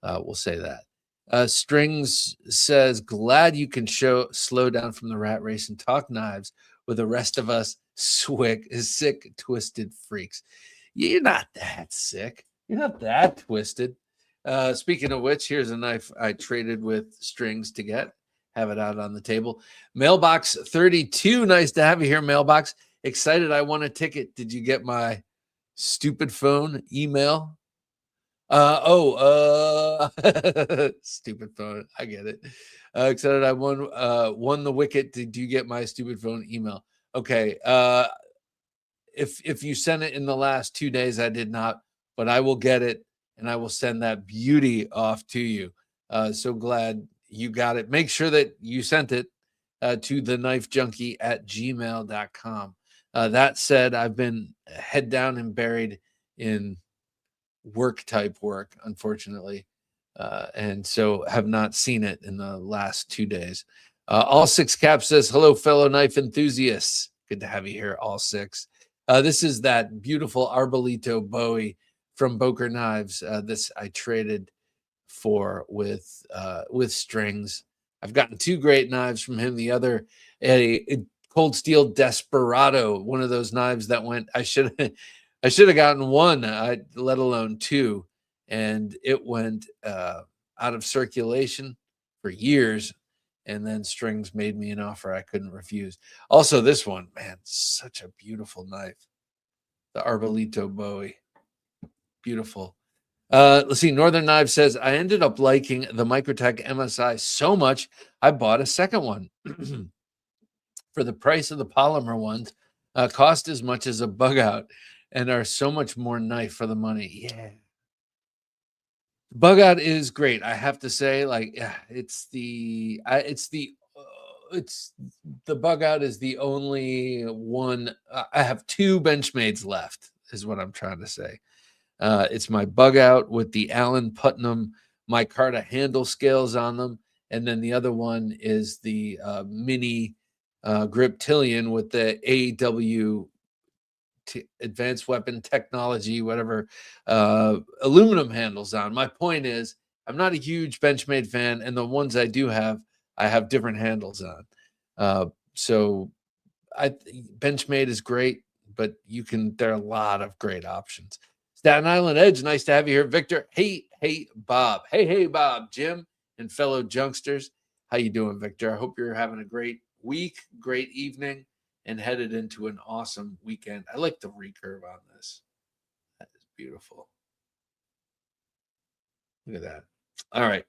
We'll say that. Strings says, glad you can slow down from the rat race and talk knives with the rest of us sick, twisted freaks. You're not that sick. You're not that twisted. Speaking of which, here's a knife I traded with Strings to get. have it out on the table. Mailbox 32, nice to have you here, Mailbox. Excited, I won a ticket. Did you get my stupid phone email? Stupid phone. I get it. Excited, I won the wicket. Did you get my stupid phone email? Okay. If you sent it in the last 2 days, I did not, but I will get it and I will send that beauty off to you. So glad you got it. Make sure that you sent it to TheKnifeJunkie@gmail.com. That said, I've been head down and buried in work type work, unfortunately, and so have not seen it in the last 2 days. All Six Cap says, hello, fellow knife enthusiasts. Good to have you here, All Six. This is that beautiful Arbolito Bowie from Boker Knives. This I traded for with strings. I've gotten 2 great knives from him. The other, a Cold Steel Desperado, one of those knives that went. I should have gotten 1, let alone 2, and it went out of circulation for years. And then Strings made me an offer I couldn't refuse. Also, this one, man, such a beautiful knife. The Arbolito Bowie. Beautiful. Let's see. Northern Knives says, I ended up liking the Microtech MSI so much, I bought a second one. For the price of the polymer ones, cost as much as a bug out and are so much more knife for the money. Yeah. Bug out is great. I have to say, like, it's the bug out is the only one. I have 2 Benchmades left, is what I'm trying to say. It's my bug out with the Allen Putnam micarta handle scales on them, and then the other one is the mini Griptilian with the AW advanced weapon technology, whatever, aluminum handles on. My point is, I'm not a huge Benchmade fan, and the ones I do have, I have different handles on. So Benchmade is great, but there are a lot of great options. Staten Island Edge, nice to have you here, Victor. Hey, Bob. Hey, Bob, Jim, and fellow Junksters. How you doing, Victor? I hope you're having a great week, great evening, and headed into an awesome weekend. I like the recurve on this. That is beautiful. Look at that. All right.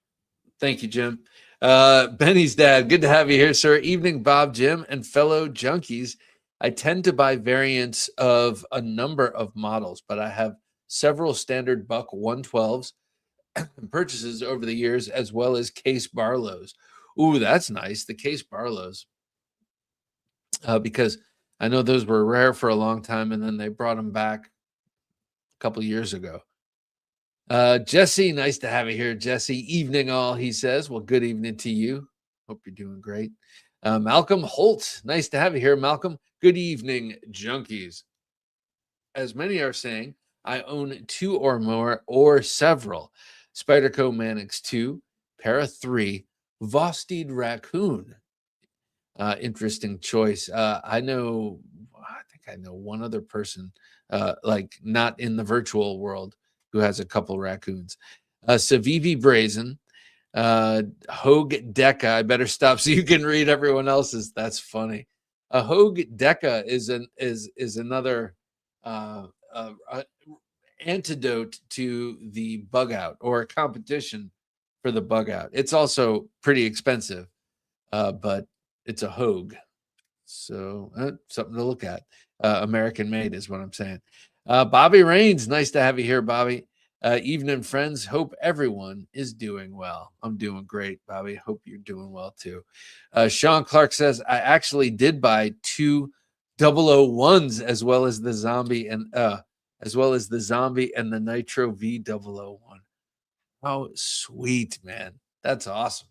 Thank you, Jim. Benny's dad, good to have you here, sir. Evening, Bob, Jim, and fellow junkies. I tend to buy variants of a number of models, but I have several standard Buck 112s purchases over the years, as well as Case Barlows. Ooh, that's nice. The Case Barlows. Because I know those were rare for a long time, and then they brought them back a couple years ago. Jesse, nice to have you here, Jesse. Evening all, he says. Well, good evening to you. Hope you're doing great. Malcolm Holt, nice to have you here, Malcolm. Good evening, junkies. As many are saying, I own 2 or more or several Spyderco Mannix 2, Para 3, Vosteed Raccoon. Interesting choice. I think I know one other person, like not in the virtual world, who has a couple raccoons. Civivi Brazen, Hogue Deca. I better stop so you can read everyone else's. That's funny. Hogue Deca is another antidote to the bug out, or a competition for the bug out. It's also pretty expensive, but it's a Hogue. So something to look at. American made is what I'm saying. Bobby Rains, nice to have you here, Bobby. Evening, friends. Hope everyone is doing well. I'm doing great, Bobby. Hope you're doing well too. Sean Clark says, I actually did buy 2 001s as well as the zombie and the Nitro V001. Oh, sweet, man. That's awesome.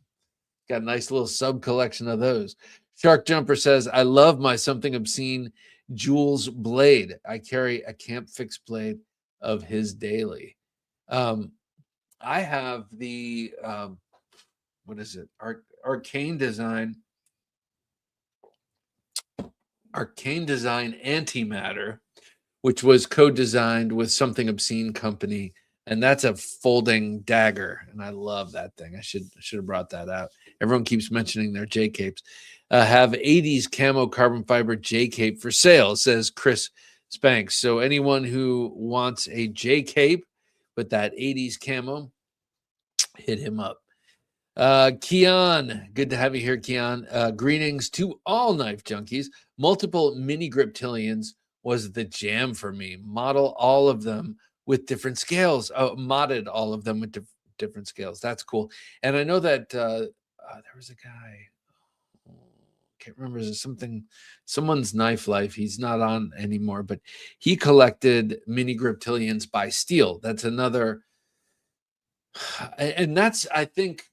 Got a nice little sub collection of those. Shark Jumper says, I love my Something Obscene Jules blade. I carry a Camp Fix blade of his daily. I have the, what is it? Arcane Design Antimatter, which was co-designed with Something Obscene Company And that's a folding dagger, and I love that thing. I should have brought that out. Everyone keeps mentioning their J capes. Have 80s camo carbon fiber J cape for sale, says Chris Spanks. So anyone who wants a J cape with that 80s camo, hit him up. Keon, good to have you here, Keon. Greetings to all knife junkies. Multiple mini griptilians was the jam for me. Model all of them with different scales. Modded all of them with different scales. That's cool. And I know that there was a guy, can't remember, is something, someone's Knife Life. He's not on anymore, but he collected mini griptilians by steel. That's another, and that's, I think,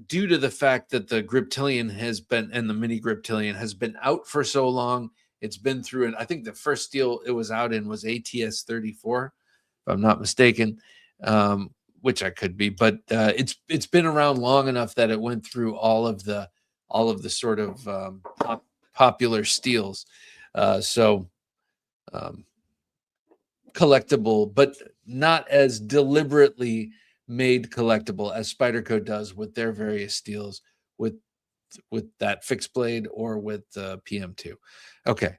due to the fact that the griptilian has been, and the mini griptilian has been out for so long. It's been through, and I think the first steel it was out in was ATS 34, if I'm not mistaken, which I could be, but it's been around long enough that it went through all of the sort of popular steels. So collectible, but not as deliberately made collectible as Spyderco does with their various steels, with that fixed blade or with PM2. Okay.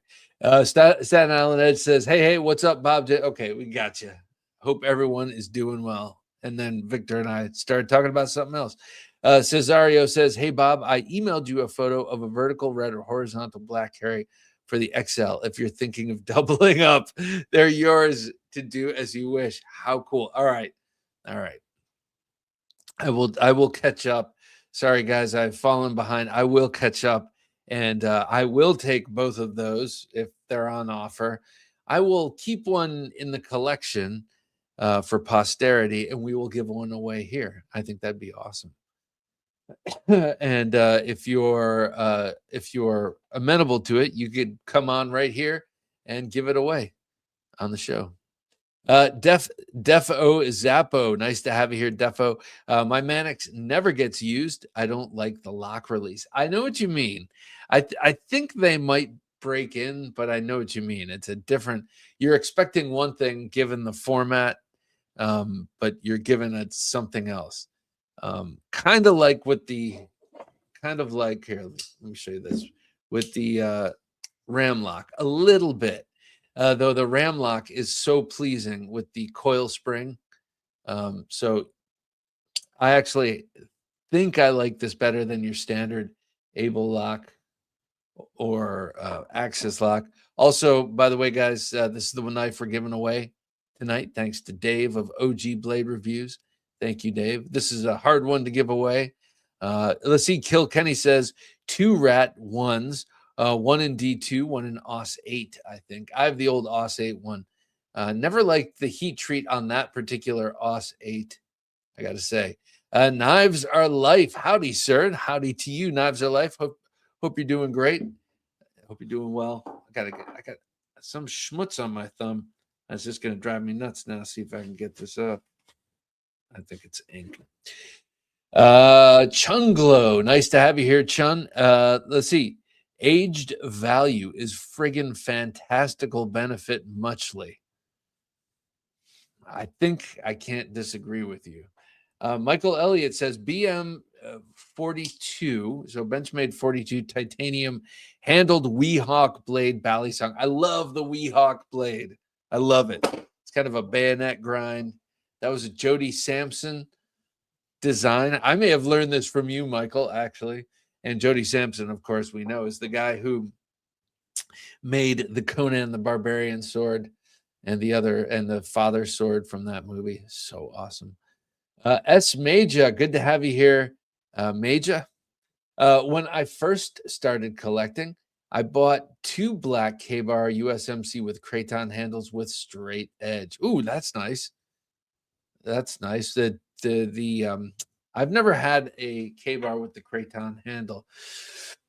Staten Island Edge says, hey, what's up, Bob? Okay, we got you. Hope everyone is doing well. And then Victor and I started talking about something else. Cesario says, hey, Bob, I emailed you a photo of a vertical red or horizontal black Harry for the XL. If you're thinking of doubling up, they're yours to do as you wish. How cool. All right. I will catch up. Sorry, guys, I've fallen behind. I will catch up, and I will take both of those if they're on offer. I will keep one in the collection for posterity, and we will give one away here. I think that'd be awesome. And if you're amenable to it, you could come on right here and give it away on the show. Defo Zappo, nice to have you here, Defo. My Mannix never gets used. I don't like the lock release. I know what you mean. I think they might break in, but I know what you mean. It's a different, you're expecting one thing given the format, but you're given it something else. Kind of like here, let me show you this with the ram lock a little bit. Though the ram lock is so pleasing with the coil spring. So I actually think I like this better than your standard Able lock or Axis lock. Also, by the way, guys, this is the one knife we're giving away tonight, thanks to Dave of OG Blade Reviews. Thank you, Dave. This is a hard one to give away. Let's see. Kill Kenny says 2 rat ones. One in D2, one in OS 8, I think. I have the old OS 8 one. Never liked the heat treat on that particular OS 8, I got to say. Knives Are Life. Howdy, sir. Howdy to you, Knives Are Life. Hope you're doing great. Hope you're doing well. I got some schmutz on my thumb. That's just going to drive me nuts now. See if I can get this up. I think it's ink. Chunglo. Nice to have you here, Chun. Let's see. Aged value is friggin' fantastical benefit muchly. I think I can't disagree with you. Michael Elliott says BM 42, so Benchmade 42 titanium handled Weehawk blade Balisong. I love the Weehawk blade. I love it. It's kind of a bayonet grind. That was a Jody Sampson design. I may have learned this from you, Michael, actually. And Jody Sampson, of course, we know is the guy who made the Conan the Barbarian sword and the father sword from that movie. So awesome. S. Major, good to have you here, Major. When I first started collecting, I bought 2 black K-bar USMC with craton handles with straight edge. Ooh, that's nice. That's nice. I've never had a K-bar with the craton handle,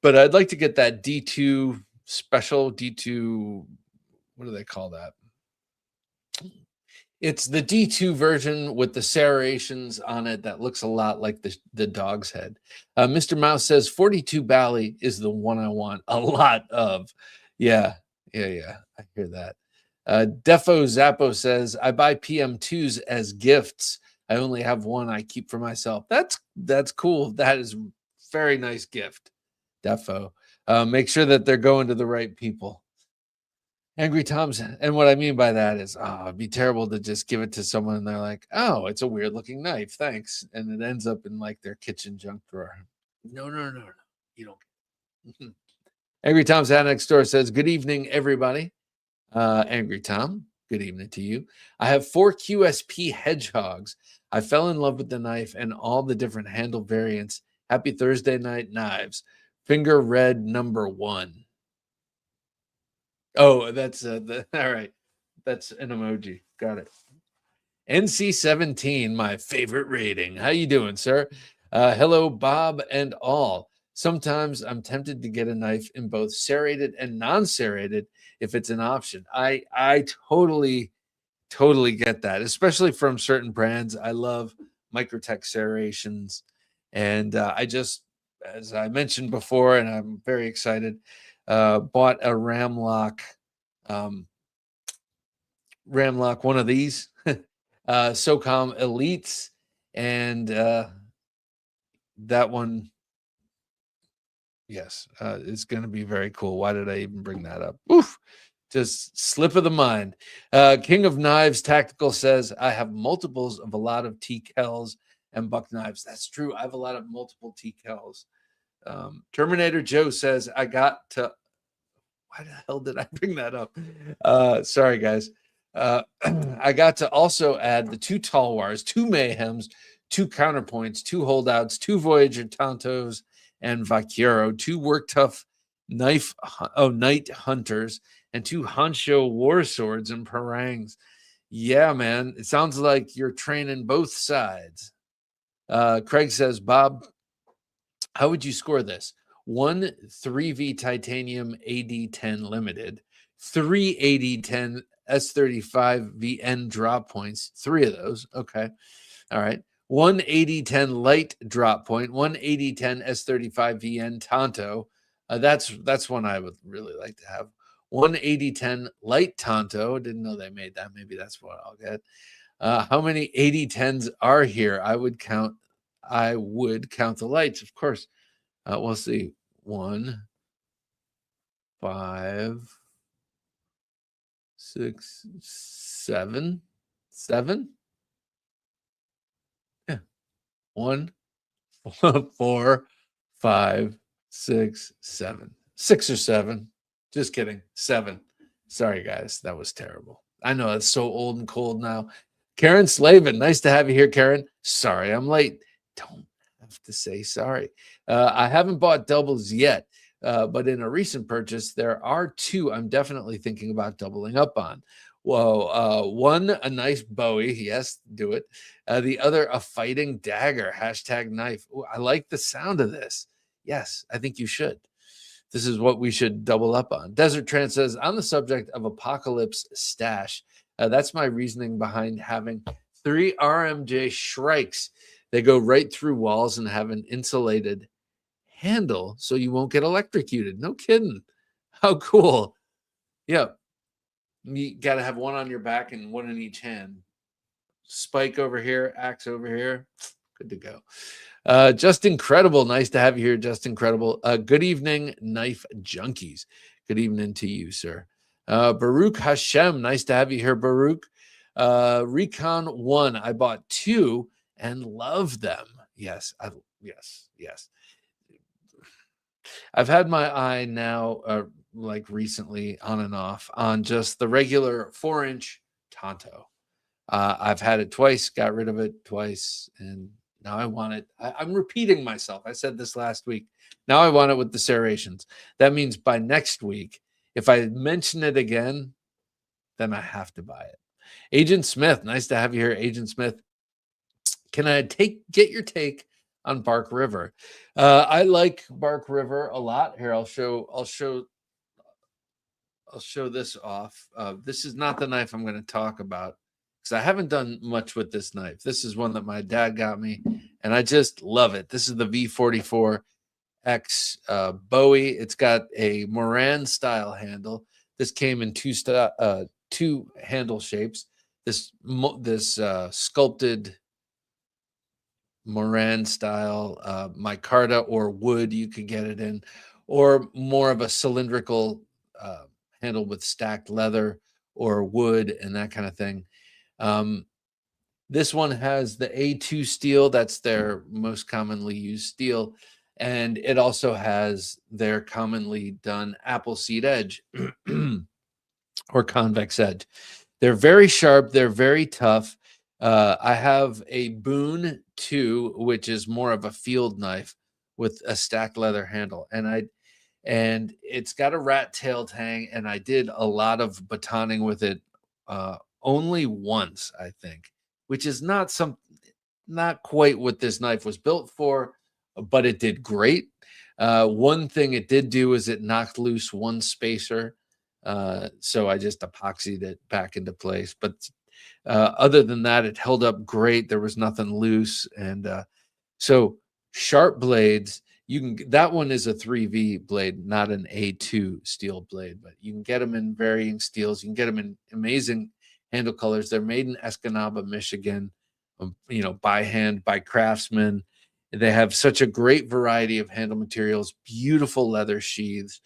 but I'd like to get that D2 special D2. What do they call that? It's the D2 version with the serrations on it that looks a lot like the dog's head. Mr. Mouse says 42 Bally is the one I want a lot of. Yeah. I hear that. Defo Zappo says, I buy PM2s as gifts. I only have one I keep for myself. That's cool. That is a very nice gift, Defo. Make sure that they're going to the right people. Angry Tom's, and what I mean by that is, it'd be terrible to just give it to someone and they're like, oh, it's a weird looking knife, thanks. And it ends up in like their kitchen junk drawer. No. You don't. Angry Tom's hat next door says, good evening, everybody. Angry Tom, good evening to you. I have 4 QSP hedgehogs. I fell in love with the knife and all the different handle variants. Happy Thursday night, knives. Finger red number 1. Oh, that's all right. That's an emoji. Got it. NC17, my favorite rating. How you doing, sir? Hello, Bob and all. Sometimes I'm tempted to get a knife in both serrated and non-serrated if it's an option. I totally get that, especially from certain brands. I love Microtech serrations, and I just, as I mentioned before, and I'm very excited, bought a Ramlock, one of these, SOCOM Elites, and that one, yes, is going to be very cool. Why did I even bring that up? Oof, just slip of the mind. King of Knives Tactical says, I have multiples of a lot of TKels and buck knives. That's true. I have a lot of multiple TKels. Terminator Joe says, I got to, why the hell did I bring that up? Sorry, guys. I got to also add the 2 Talwars, 2 Mayhems, 2 Counterpoints, 2 Holdouts, 2 Voyager Tontos, and Vaquero, 2 Work Tough Night Hunters, and 2 Honcho War Swords and Parangs. Yeah, man. It sounds like you're training both sides. Craig says, Bob, how would you score this? 1 3V Titanium AD10 Limited, 3 AD10 S35 VN drop points, 3 of those. Okay. All right. 1 AD10 light drop point, 1 AD10 S35 VN Tonto. That's one I would really like to have. 1 AD10 light Tonto. Didn't know they made that. Maybe that's what I'll get. How many AD10s are here? I would count the lights, of course. We'll see. 1, 5, 6, 7. 7? Yeah. 1, 4, 5, 6, 7. 6 or 7. Just kidding. 7. Sorry, guys. That was terrible. I know it's so old and cold now. Karen Slavin, nice to have you here, Karen. Sorry, I'm late. Don't have to say sorry. I haven't bought doubles yet, but in a recent purchase, there are 2 I'm definitely thinking about doubling up on. Well, one, a nice Bowie. Yes, do it. The other, a fighting dagger. #knife. Ooh, I like the sound of this. Yes, I think you should. This is what we should double up on. Desert Trance says, on the subject of Apocalypse Stash, that's my reasoning behind having 3 RMJ Shrikes. They go right through walls and have an insulated handle so you won't get electrocuted. No kidding. How cool. Yeah. You got to have one on your back and one in each hand. Spike over here, axe over here. Good to go. Just incredible. Nice to have you here, just incredible. Good evening, Knife Junkies. Good evening to you, sir. Baruch Hashem. Nice to have you here, Baruch. Recon 1. I bought 2 and love them. Yes. Yes. I've had my eye now, like recently on and off on just the regular 4-inch Tonto. I've had it twice, got rid of it twice, and now I want it. I'm repeating myself. I said this last week. Now I want it with the serrations. That means by next week, if I mention it again, then I have to buy it. Agent Smith, nice to have you here, Agent Smith. Can I get your take on Bark River? I like Bark River a lot. Here, I'll show this off. This is not the knife I'm going to talk about because I haven't done much with this knife. This is one that my dad got me, and I just love it. This is the V44X Bowie. It's got a Moran style handle. This came in two two handle shapes. This sculpted Moran style micarta or wood you could get it in, or more of a cylindrical handle with stacked leather or wood and that kind of thing. This one has the A2 steel. That's their most commonly used steel. And it also has their commonly done Appleseed edge or convex edge. They're very sharp. They're very tough. I have a Boone 2, which is more of a field knife with a stacked leather handle. And it's got a rat-tailed hang, and I did a lot of batoning with it only once, I think, which is not quite what this knife was built for, but it did great. One thing it did do is it knocked loose one spacer, so I just epoxied it back into place. But other than that, it held up great. There was nothing loose, and so sharp blades. That one is a 3V blade, not an A2 steel blade, but you can get them in varying steels. You can get them in amazing handle colors. They're made in Escanaba, Michigan, by hand, by craftsmen. They have such a great variety of handle materials, beautiful leather sheaths.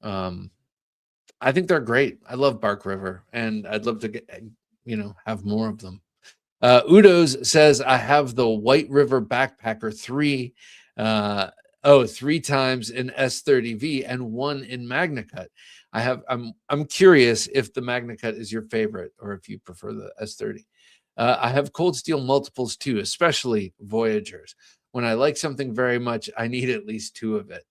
I think they're great. I love Bark River, and I'd love to get, have more of them. Udo's says, I have the White River Backpacker 3. 3 times in S30V and 1 in MagnaCut. I'm curious if the MagnaCut is your favorite or if you prefer the S30. I have cold steel multiples too, especially Voyagers. When I like something very much, I need at least 2 of it.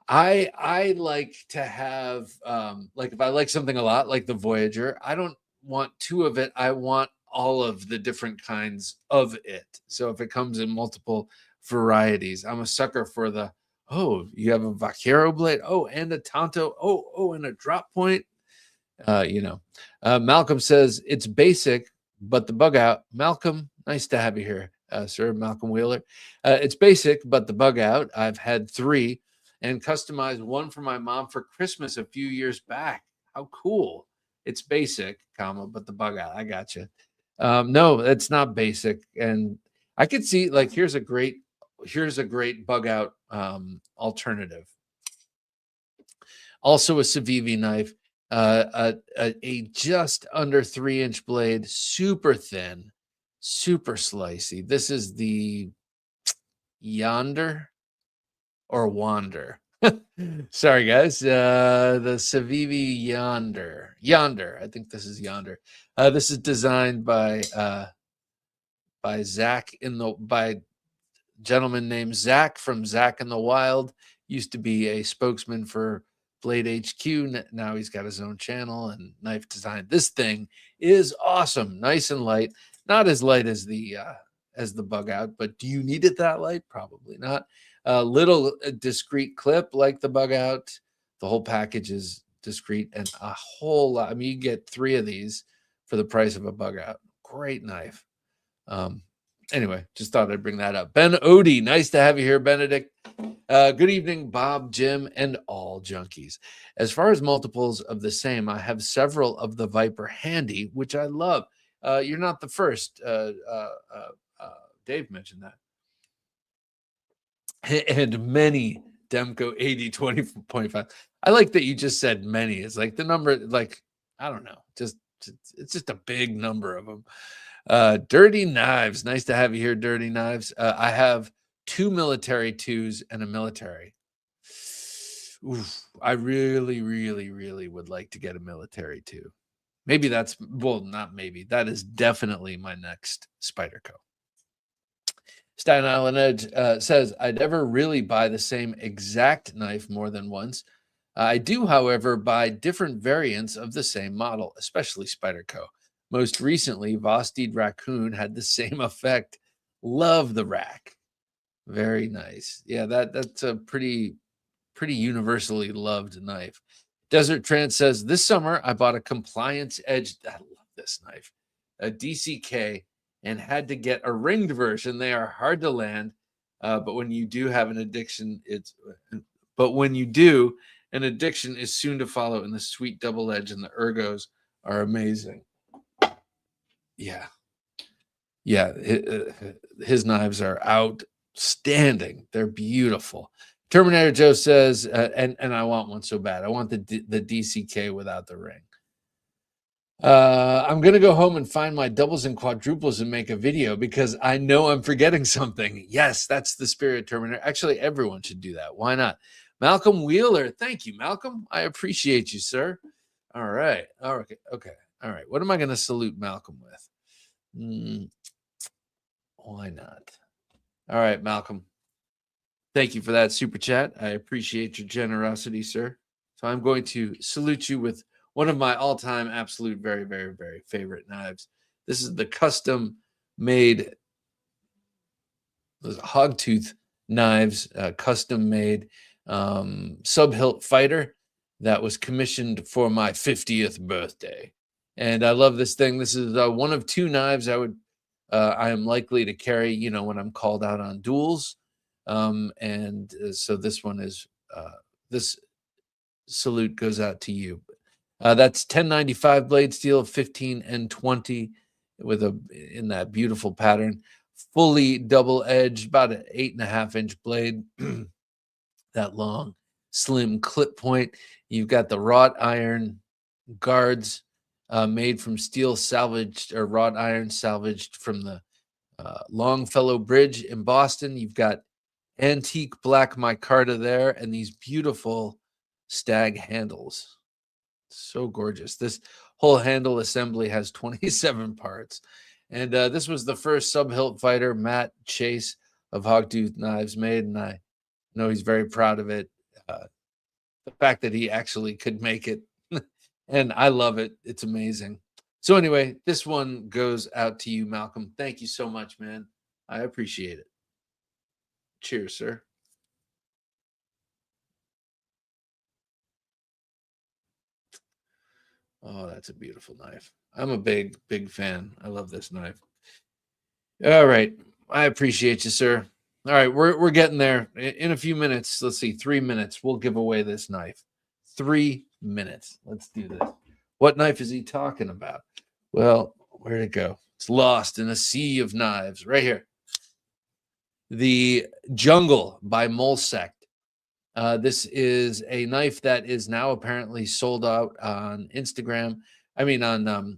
I like to have if I like something a lot, like the Voyager, I don't want 2 of it. I want all of the different kinds of it. So if it comes in multiple varieties, I'm a sucker for you have a Vaquero blade, and a Tonto, and a drop point. Malcolm says it's basic, but the bug out. Malcolm, nice to have you here, sir. Malcolm Wheeler. It's basic, but the bug out. I've had 3 and customized one for my mom for Christmas a few years back. How cool! It's basic, but the bug out. I got you. No, it's not basic, and I could see here's a great bug out alternative. Also a Civivi knife, a just under 3-inch blade, super thin, super slicey. This is the Yonder or Wander. Sorry, guys. The Civivi Yonder. I think this is Yonder. This is designed by Zach by gentleman named Zach from Zach in the Wild. Used to be a spokesman for Blade HQ. Now he's got his own channel and knife design. This thing is awesome, nice and light. Not as light as the bug out, but do you need it that light? Probably not. A little discreet clip like the bug out. The whole package is discreet, and a whole lot. I mean, you get 3 of these for the price of a bug out. Great knife. Anyway, just thought I'd bring that up. Ben Odie, nice to have you here, Benedict. Good evening, Bob, Jim, and all junkies. As far as multiples of the same, I have several of the Viper handy, which I love. You're not the first. Dave mentioned that. And many Demko 80-20.5. I like that you just said many. It's like the number, I don't know. It's just a big number of them. Dirty Knives. Nice to have you here, Dirty Knives. I have 2 military 2s and a military. Oof, I really, really, really would like to get a military 2. Maybe not maybe. That is definitely my next Spyderco. Staten Island Edge says, I never really buy the same exact knife more than once. I do, however, buy different variants of the same model, especially Spyderco. Most recently, Vosteed Raccoon had the same effect. Love the rack. Very nice. Yeah, that's a pretty universally loved knife. Desert Trance says, this summer I bought a Compliance Edge. I love this knife. A DCK, and had to get a ringed version. They are hard to land, but when you do have an addiction, when you do, An addiction is soon to follow, and the sweet double edge and the ergos are amazing. Yeah. Yeah. His knives are outstanding. They're beautiful. Terminator Joe says, and I want one so bad. I want the DCK without the ring. I'm going to go home and find my doubles and quadruples and make a video because I know I'm forgetting something. Yes, that's the spirit, Terminator. Actually, everyone should do that. Why not? Malcolm Wheeler. Thank you, Malcolm. I appreciate you, sir. All right. Okay. All right. What am I going to salute Malcolm with? Why not? All right, Malcolm. Thank you for that super chat. I appreciate your generosity, sir. So I'm going to salute you with one of my all-time absolute very, very, very favorite knives. This is the custom-made hogtooth knives, custom-made sub-hilt fighter that was commissioned for my 50th birthday. And I love this thing. This is one of two knives I am likely to carry, when I'm called out on duels. So this one is this salute goes out to you. That's 1095 blade steel, 15 and 20 in that beautiful pattern, fully double edged, about an 8.5-inch blade. That long, slim clip point. You've got the wrought iron guards made from steel salvaged or wrought iron salvaged from the Longfellow Bridge in Boston. You've got antique black micarta there and these beautiful stag handles. So gorgeous. This whole handle assembly has 27 parts. And this was the first sub-hilt fighter Matt Chase of Hogtooth Knives made, and I know he's very proud of it. The fact that he actually could make it, and I love it. It's amazing. So anyway, this one goes out to you, Malcolm. Thank you so much, man. I appreciate it. Cheers, sir. Oh, that's a beautiful knife. I'm a big, big fan. I love this knife. All right. I appreciate you, sir. All right, we're getting there. In a few minutes, let's see, 3 minutes, we'll give away this knife. 3 minutes. Let's do this. What knife is he talking about? Well, where'd it go? It's lost in a sea of knives. Right here. The Jungle by Molesk. This is a knife that is now apparently sold out on Instagram. On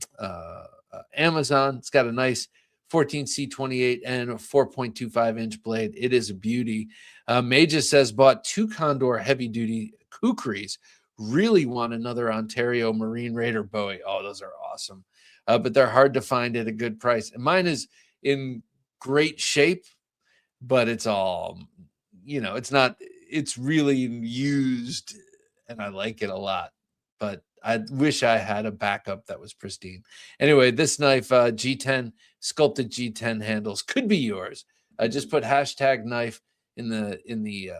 Amazon. It's got a nice 14C28 and a 4.25-inch blade. It is a beauty. Mages says bought 2 Condor heavy-duty kukris. Really want another Ontario Marine Raider Bowie. Oh, those are awesome. But they're hard to find at a good price. And mine is in great shape, but it's all, it's really used, and I like it a lot. But I wish I had a backup that was pristine. Anyway, this knife, G10, sculpted G10 handles, could be yours. I just put #knife in the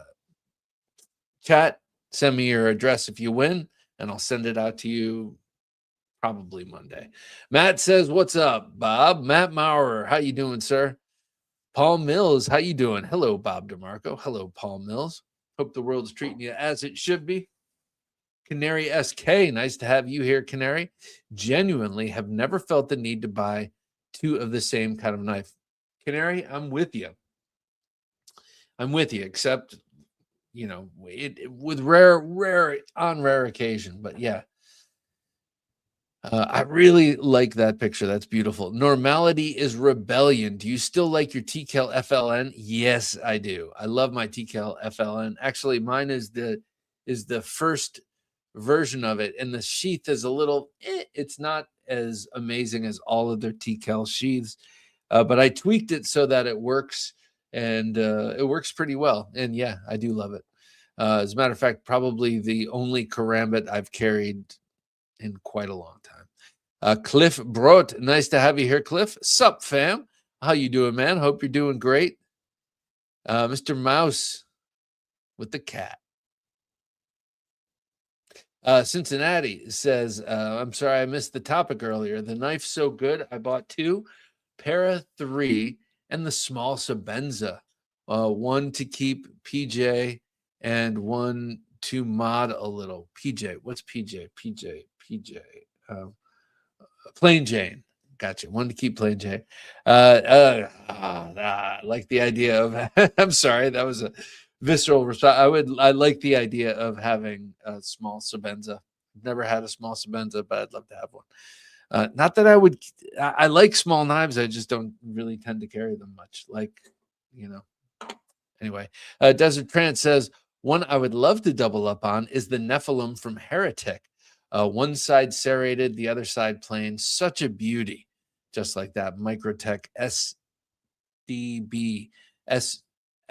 chat. Send me your address if you win, and I'll send it out to you probably Monday. Matt says, "What's up, Bob?" Matt Maurer, how you doing, sir? Paul Mills, how you doing? Hello, Bob DeMarco. Hello, Paul Mills. Hope the world's treating you as it should be. Canary SK, nice to have you here, Canary. Genuinely have never felt the need to buy 2 of the same kind of knife. Canary, I'm with you. Except, with rare occasion. But yeah, I really like that picture. That's beautiful. Normality is rebellion. Do you still like your TKL FLN? Yes, I do. I love my TKL FLN. Actually, mine is the first version of it, and the sheath is a little it's not as amazing as all of their TKL sheaths, but I tweaked it so that it works, and it works pretty well. And yeah, I do love it. As a matter of fact, probably the only karambit I've carried in quite a long time. Cliff Brot, nice to have you here, Cliff. Sup, fam? How you doing, man? Hope you're doing great. Mr. Mouse with the cat. Cincinnati says, I'm sorry I missed the topic earlier. The knife's so good, I bought 2, Para 3, and the small Sabenza. One to keep PJ and one to mod a little. PJ, what's PJ? PJ. Plain Jane. Gotcha. Wanted to keep Plain Jane. I like the idea of. I'm sorry, that was a visceral response. I like the idea of having a small Sebenza. Never had a small Sebenza, but I'd love to have one. Not that I would. I like small knives. I just don't really tend to carry them much. Like, you know. Anyway, Desert Trance says one I would love to double up on is the Nephilim from Heretic. One side serrated, the other side plain. Such a beauty. Just like that. Microtech SDB,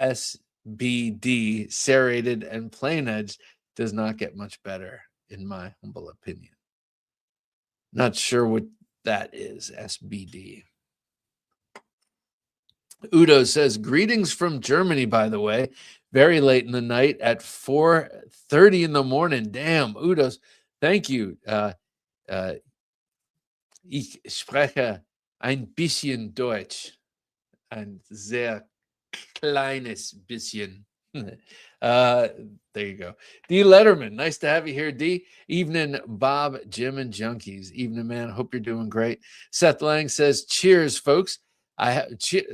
SBD, serrated and plain edge does not get much better, in my humble opinion. Not sure what that is, SBD. Udo says, greetings from Germany, by the way. Very late in the night at 4:30 in the morning. Damn, Udos, thank you. Ich spreche ein bisschen Deutsch. Ein sehr kleines bisschen. There you go. D. Letterman, nice to have you here, D. Evening, Bob, Jim, and Junkies. Evening, man. Hope you're doing great. Seth Lang says, cheers, folks.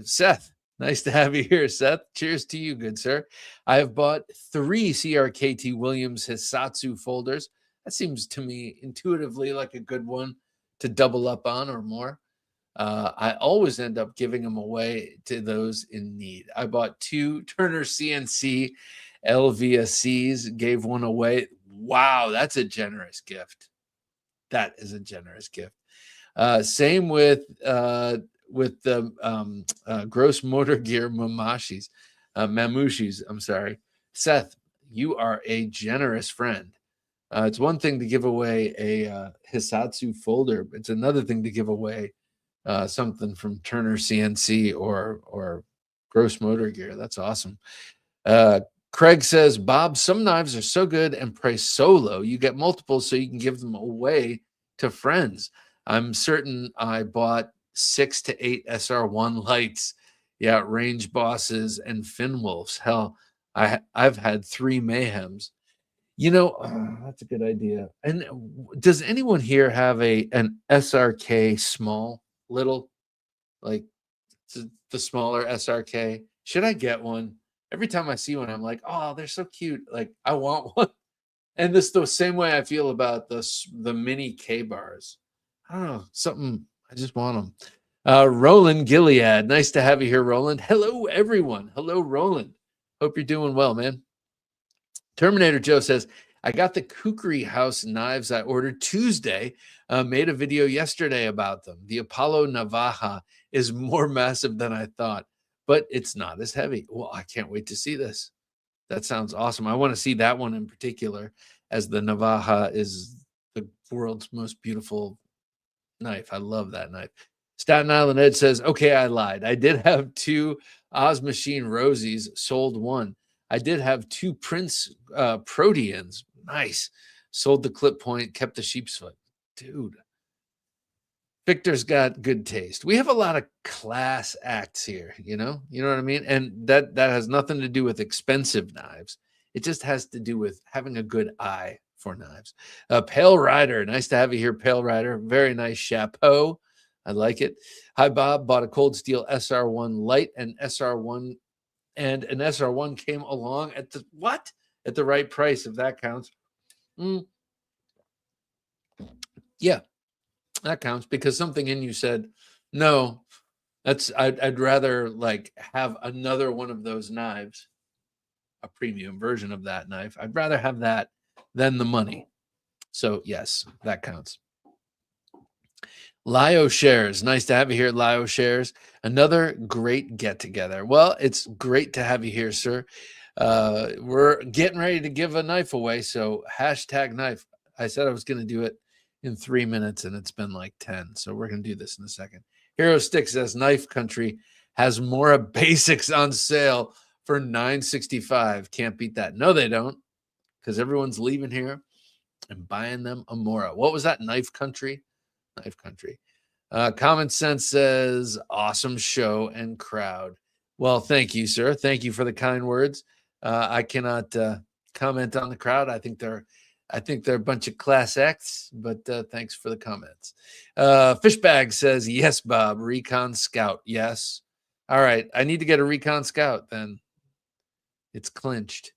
Seth, nice to have you here, Seth. Cheers to you, good sir. I have bought 3 CRKT Williams Hisatsu folders. That seems to me intuitively like a good one to double up on or more. I always end up giving them away to those in need. I bought 2 Turner CNC LVSCs, gave one away. Wow, that's a generous gift. That is a generous gift. Same with the Gross Motor Gear Mamushis. I'm sorry. Seth, you are a generous friend. It's one thing to give away a Hisatsu folder. It's another thing to give away something from Turner CNC or Gross Motor Gear. That's awesome. Craig says, Bob, some knives are so good and priced so low, you get multiples so you can give them away to friends. I'm certain I bought 6 to 8 SR1 lights. Yeah, Range Bosses and Finwolves. Hell, I've had 3 Mayhems. You know, that's a good idea. And does anyone here have an SRK small, little, like the smaller SRK? Should I get one? Every time I see one, I'm like, oh, they're so cute. Like, I want one. And this the same way I feel about the mini K bars. I don't know, something. I just want them. Roland Gilead, nice to have you here, Roland. Hello, everyone. Hello, Roland. Hope you're doing well, man. Terminator Joe says, I got the Kukri House knives I ordered Tuesday. Made a video yesterday about them. The Apollo Navaja is more massive than I thought, but it's not as heavy. Well, I can't wait to see this. That sounds awesome. I want to see that one in particular, as the Navaja is the world's most beautiful knife. I love that knife. Staten Island Ed says, okay, I lied. I did have 2 Oz Machine Rosies, sold 1. I did have 2 Prince Proteans. Nice. Sold the clip point, kept the sheep's foot. Dude. Victor's got good taste. We have a lot of class acts here, you know what I mean? And that has nothing to do with expensive knives. It just has to do with having a good eye for knives. Pale Rider, nice to have you here, Pale Rider. Very nice chapeau. I like it. Hi, Bob. Bought a Cold Steel SR1 light and SR1, and an SR1 came along at the what? At the right price, if that counts. Yeah. That counts, because something in you said, no, I'd rather like have another one of those knives, a premium version of that knife. I'd rather have that than the money. So yes, that counts. Lio Shares, nice to have you here, Lio Shares. Another great get together. Well, it's great to have you here, sir. We're getting ready to give a knife away, so #knife. I said I was going to do it in 3 minutes, and it's been like 10. So we're going to do this in a second. Hero Stick says Knife Country has Mora Basics on sale for $9.65. Can't beat that. No, they don't, because everyone's leaving here and buying them a Mora. What was that? Knife Country? Knife Country. Common Sense says awesome show and crowd. Well, thank you, sir. Thank you for the kind words. I cannot comment on the crowd. I think they're a bunch of class acts, but thanks for the comments. Fishbag says, yes, Bob, Recon Scout. Yes. All right. I need to get a Recon Scout then. It's clinched.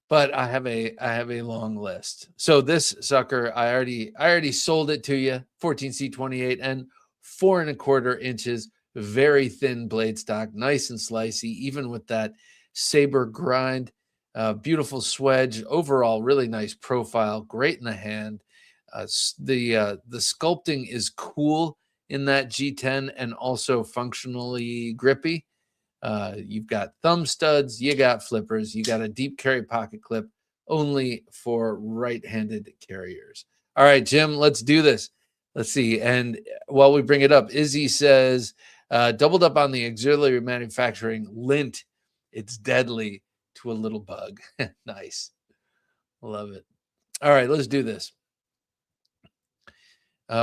But I have a long list. So this sucker, I already sold it to you. 14C28 and 4 1/4 inches, very thin blade stock, nice and slicey, even with that saber grind. Beautiful swedge, overall really nice profile, great in the hand. The sculpting is cool in that G10 and also functionally grippy. You've got thumb studs, you got flippers, you got a deep carry pocket clip only for right-handed carriers. All right, Jim, let's do this. Let's see. And while we bring it up, Izzy says, doubled up on the auxiliary manufacturing lint. It's deadly to a little bug. Nice. Love it. All right, let's do this.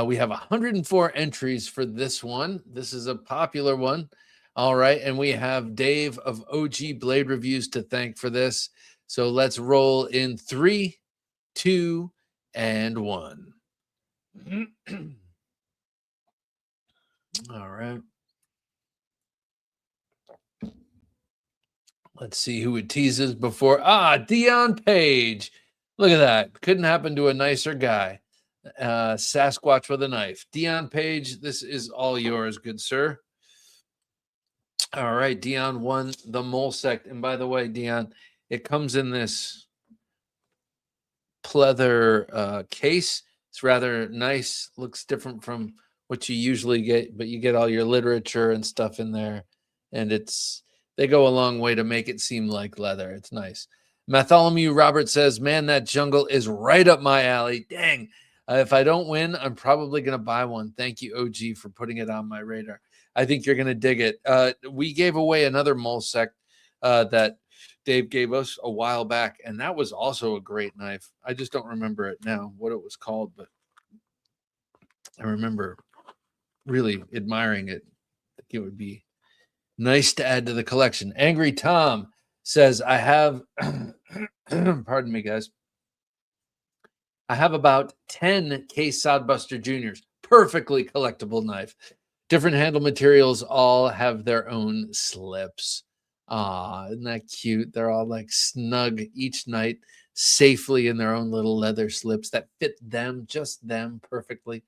We have 104 entries for this one. This is a popular one. All right, and we have Dave of OG Blade Reviews to thank for this. So let's roll in 3, 2, and 1. All right. Let's see who it teases before. Dion Page. Look at that. Couldn't happen to a nicer guy. Sasquatch with a knife. Dion Page, this is all yours, good sir. All right, Dion won the Molesk. And by the way, Dion, it comes in this pleather case. It's rather nice. Looks different from what you usually get, but you get all your literature and stuff in there. And they go a long way to make it seem like leather. It's nice. Bartholomew Robert says, man, that jungle is right up my alley. Dang. If I don't win, I'm probably going to buy one. Thank you, OG, for putting it on my radar. I think you're going to dig it. We gave away another Molesk that Dave gave us a while back, and that was also a great knife. I just don't remember it now, what it was called, but I remember really admiring it. I think it would be nice to add to the collection. Angry Tom says, I have, pardon me, guys. I have about 10 Case Sodbuster Juniors. Perfectly collectible knife. Different handle materials all have their own slips. Isn't that cute? They're all like snug each night, safely in their own little leather slips that fit them, just them perfectly.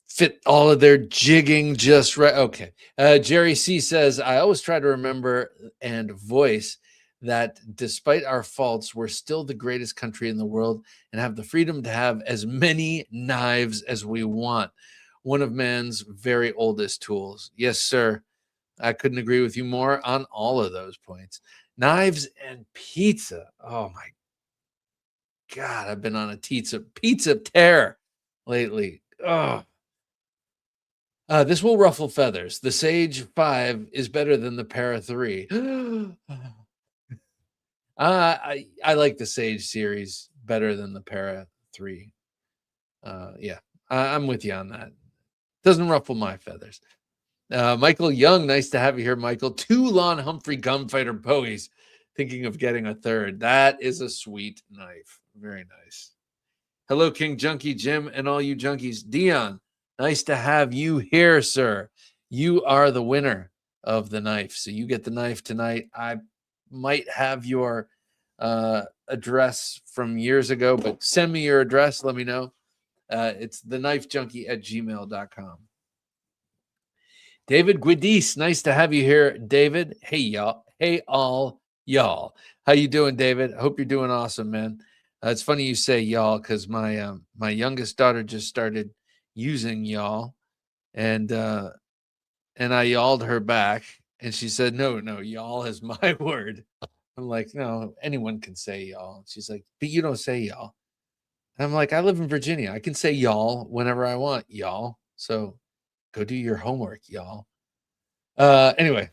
Fit all of their jigging just right. Okay. Jerry C says, I always try to remember and voice that despite our faults, we're still the greatest country in the world and have the freedom to have as many knives as we want. One of man's very oldest tools. Yes, sir. I couldn't agree with you more on all of those points. Knives and pizza. Oh my God, I've been on a pizza tear lately. Oh. This will ruffle feathers. The Sage 5 is better than the Para 3. I like the Sage series better than the Para 3. Yeah, I'm with you on that. Doesn't ruffle my feathers. Michael Young, nice to have you here, Michael. 2 Lon Humphrey gunfighter bowies. Thinking of getting a third. That is a sweet knife. Very nice. Hello, King Junkie, Jim, and all you junkies. Dion, nice to have you here, sir. You are the winner of the knife. So you get the knife tonight. I might have your address from years ago, but send me your address. Let me know. It's TheKnifeJunkie@gmail.com. David Guidis, nice to have you here, David. Hey, y'all. Hey, all y'all. How you doing, David? I hope you're doing awesome, man. It's funny you say y'all because my youngest daughter just started using y'all, and I y'alled her back, and she said, no, y'all is my word. I'm like, no, anyone can say y'all. She's like, but you don't say y'all. And I'm like, I live in Virginia. I can say y'all whenever I want, y'all. So go do your homework, y'all. Anyway,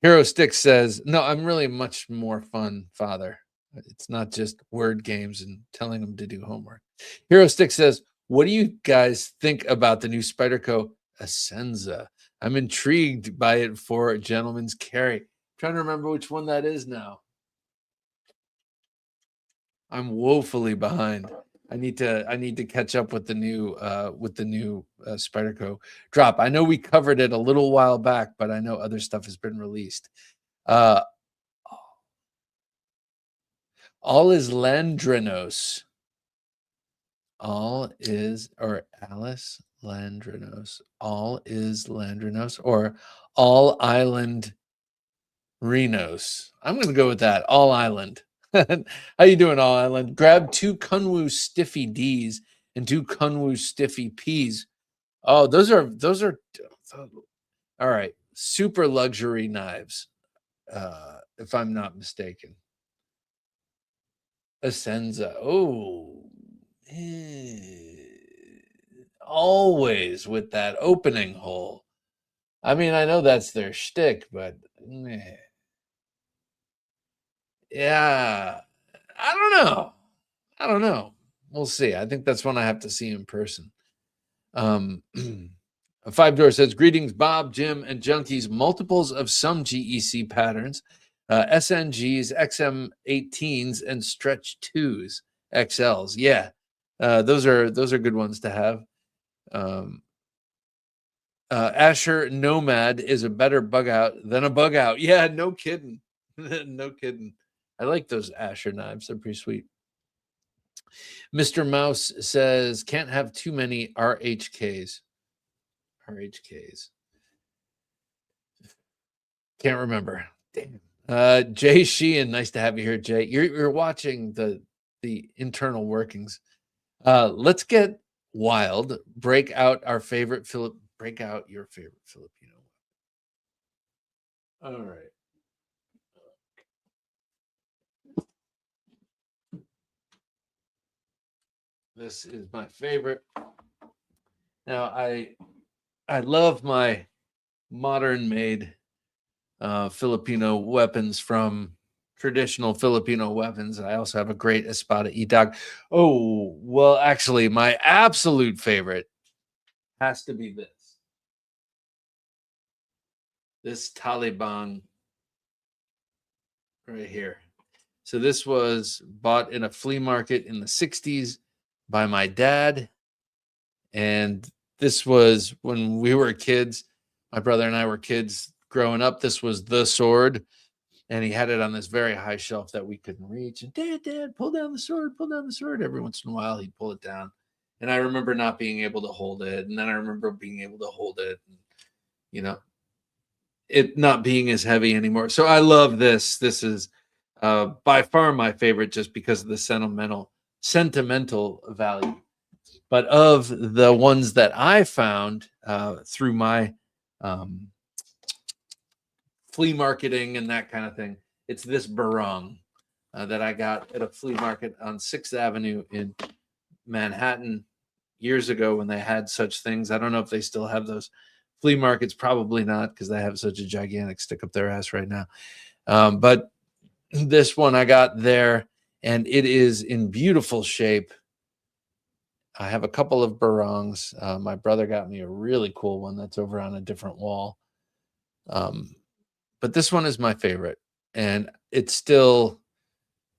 Hero Stick says, no, I'm really much more fun father. It's not just word games and telling them to do homework. Hero Stick says, what do you guys think about the new Spyderco Essenza? I'm intrigued by it for a gentleman's carry. I'm trying to remember which one that is now. I'm woefully behind. I need to catch up with the new Spyderco drop. I know we covered it a little while back, but I know other stuff has been released. All is Landrinos. All is, or Alice Landrinos. All is Landrinos, or All Island Renos. I'm going to go with that. All Island. How you doing, All Island? Grab 2 Kunwu Stiffy D's and 2 Kunwu Stiffy P's. Oh, those are all right. Super luxury knives, if I'm not mistaken. Essenza. Oh, always with that opening hole. I mean, I know that's their shtick, but yeah, I don't know. We'll see. I think that's one I have to see in person. A 5-door says, greetings, Bob, Jim, and Junkies. Multiples of some GEC patterns, SNGs, XM18s, and stretch 2s, XLs. Yeah, those are good ones to have. Asher Nomad is a better bug out than a bug out. Yeah, no kidding. No kidding. I like those Asher knives. They're pretty sweet. Mr. Mouse says, can't have too many RHKs. RHKs. Can't remember. Damn. Jay Sheehan, nice to have you here, Jay. You're watching the internal workings. Let's get wild. Break out your favorite Filipino. All right. This is my favorite. Now I love my modern made Filipino weapons from traditional Filipino weapons. I also have a great Espada Itag. Oh, well, actually, my absolute favorite has to be this Taliban right here. So this was bought in a flea market in the 60s by my dad. And this was when we were kids. My brother and I were kids growing up. This was the sword. And he had it on this very high shelf that we couldn't reach. And Dad, pull down the sword, pull down the sword. Every once in a while, he'd pull it down. And I remember not being able to hold it. And then I remember being able to hold it. And, you know, it not being as heavy anymore. So I love this. This is by far my favorite just because of the sentimental value. But of the ones that I found through my flea marketing and that kind of thing, it's this barong that I got at a flea market on 6th Avenue in Manhattan years ago when they had such things. I don't know if they still have those flea markets. Probably not, because they have such a gigantic stick up their ass right now. But this one I got there, and it is in beautiful shape. I have a couple of barongs. My brother got me a really cool one that's over on a different wall. But this one is my favorite, and it's still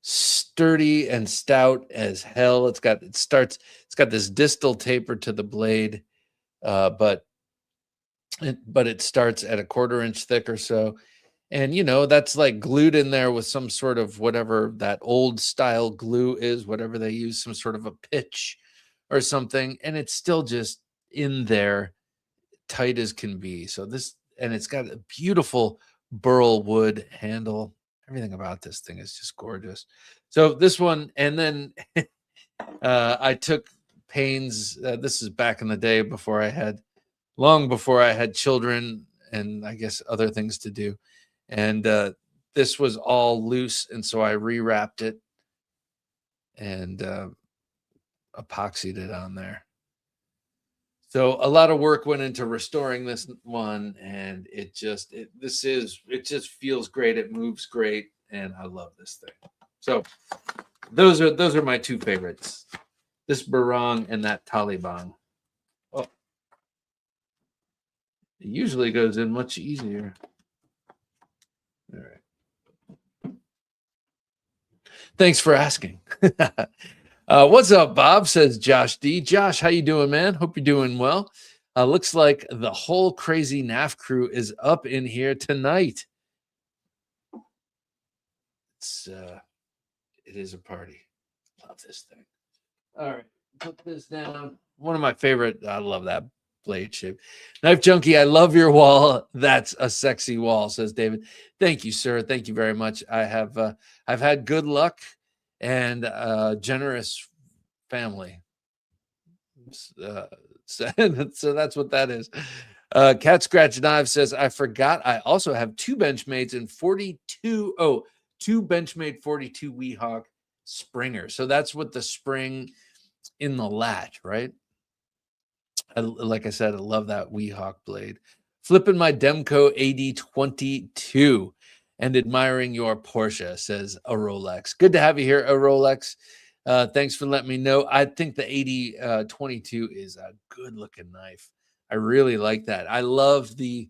sturdy and stout as hell. It's got this distal taper to the blade, but it starts at a 1/4 inch thick or so. And, that's like glued in there with some sort of whatever that old style glue is, whatever they use, some sort of a pitch or something. And it's still just in there, tight as can be. So it's got a beautiful burl wood handle. Everything about this thing is just gorgeous. So this one, and then I took pains. This is back in the day long before I had children and I guess other things to do. And this was all loose, and so I rewrapped it and epoxied it on there. So a lot of work went into restoring this one, and it just feels great. It moves great, and I love this thing. So those are my two favorites: this barong and that Taliban. Oh, it usually goes in much easier. All right. Thanks for asking. What's up, Bob? Says Josh D. Josh, how you doing, man? Hope you're doing well. Looks like the whole crazy NAF crew is up in here tonight. It is a party. Love this thing. All right, put this down. One of my favorite. I love that blade shape. Knife Junkie, I love your wall. That's a sexy wall, says David. Thank you, sir. Thank you very much. I've had good luck and generous family. So that's what that is. Cat Scratch Knives says, I forgot I also have two Benchmates and 42. Oh, two Benchmade 42 Weehawk Springer. So that's with the spring in the latch, right? Like I said, I love that Weehawk blade. Flipping my Demco AD22 and admiring your Porsche, says a Rolex. Good to have you here, a Rolex. Thanks for letting me know. I think the AD22 is a good looking knife. I really like that. I love the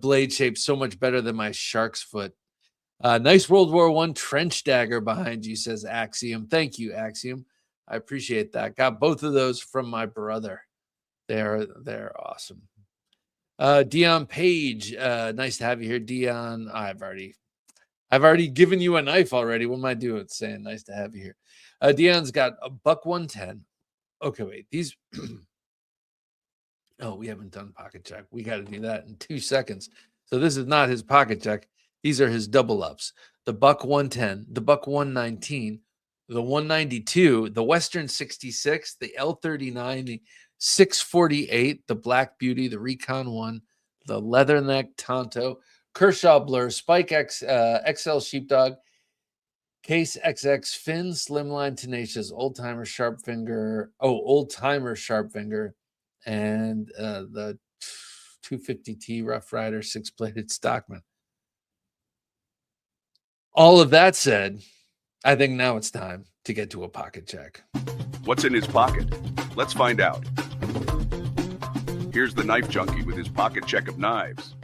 blade shape so much better than my shark's foot. Nice World War I trench dagger behind you, says Axiom. Thank you, Axiom. I appreciate that. Got both of those from my brother. They're awesome. Dion Page, nice to have you here, Dion. I've already given you a knife already. What am I doing? Saying nice to have you here. Dion's got a buck 110. Okay, wait. These. Oh, we haven't done pocket check. We got to do that in 2 seconds. So this is not his pocket check. These are his double ups. The buck 110, the buck 119, the 192, the Western 66, the L39, the 648, the Black Beauty, the Recon 1, the Leatherneck Tonto, Kershaw Blur, Spike X, XL Sheepdog, Case XX Finn, Slimline Tenacious, Old Timer Sharpfinger, and the 250T Rough Rider 6-bladed Stockman. All of that said, I think now it's time to get to a pocket check. What's in his pocket? Let's find out. Here's the Knife Junkie with his pocket check of knives.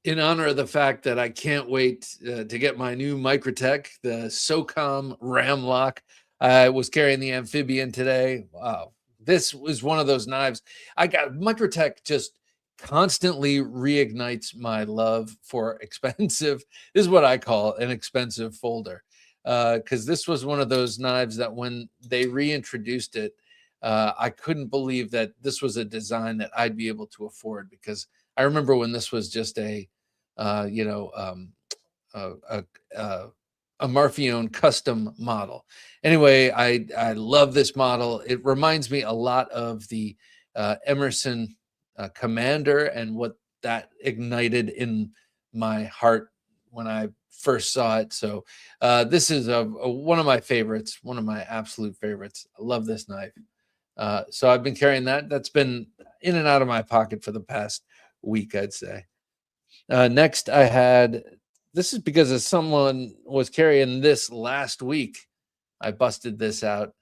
In honor of the fact that I can't wait to get my new Microtech, the SOCOM Ram Lock. I was carrying the Amphibian today. Wow. This was one of those knives. I got Microtech just constantly reignites my love for expensive. This is what I call an expensive folder. Because this was one of those knives that when they reintroduced it, I couldn't believe that this was a design that I'd be able to afford, because I remember when this was just a Murphy-owned custom model. Anyway, I love this model. It reminds me a lot of the Emerson Commander and what that ignited in my heart when I first saw it. So this is one of my favorites, one of my absolute favorites. I love this knife. So I've been carrying that. That's been in and out of my pocket for the past week, I'd say. Next, I had, this is because if someone was carrying this last week, I busted this out.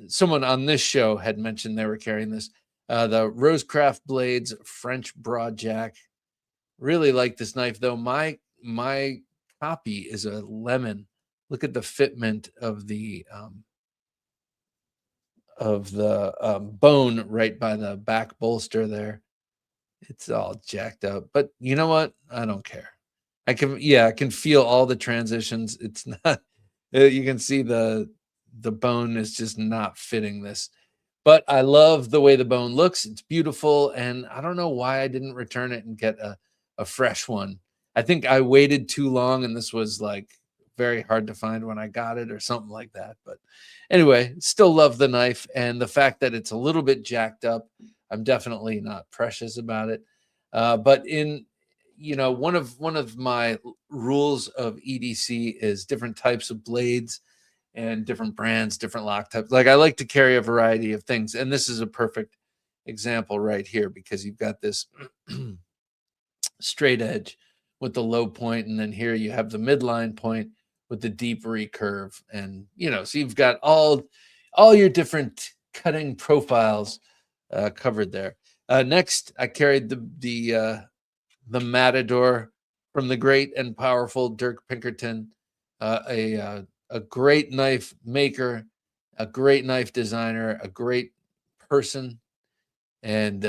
Someone on this show had mentioned they were carrying this. The Rosecraft Blades French Broadjack. Really like this knife, though. My copy is a lemon. Look at the fitment of the bone right by the back bolster there. It's all jacked up, but you know what? I don't care. I can feel all the transitions. It's not, you can see the bone is just not fitting this, but I love the way the bone looks. It's beautiful. And I don't know why I didn't return it and get a fresh one. I think I waited too long and this was like very hard to find when I got it or something like that. But anyway, still love the knife, and the fact that it's a little bit jacked up, I'm definitely not precious about it. But in, one of my rules of EDC is different types of blades and different brands, different lock types. Like I like to carry a variety of things, and this is a perfect example right here, because you've got this straight edge with the low point, and then here you have the midline point with the deep recurve, and so you've got all your different cutting profiles covered there. Next, I carried the Matador from the great and powerful Dirk Pinkerton. a great knife maker, a great knife designer, a great person. And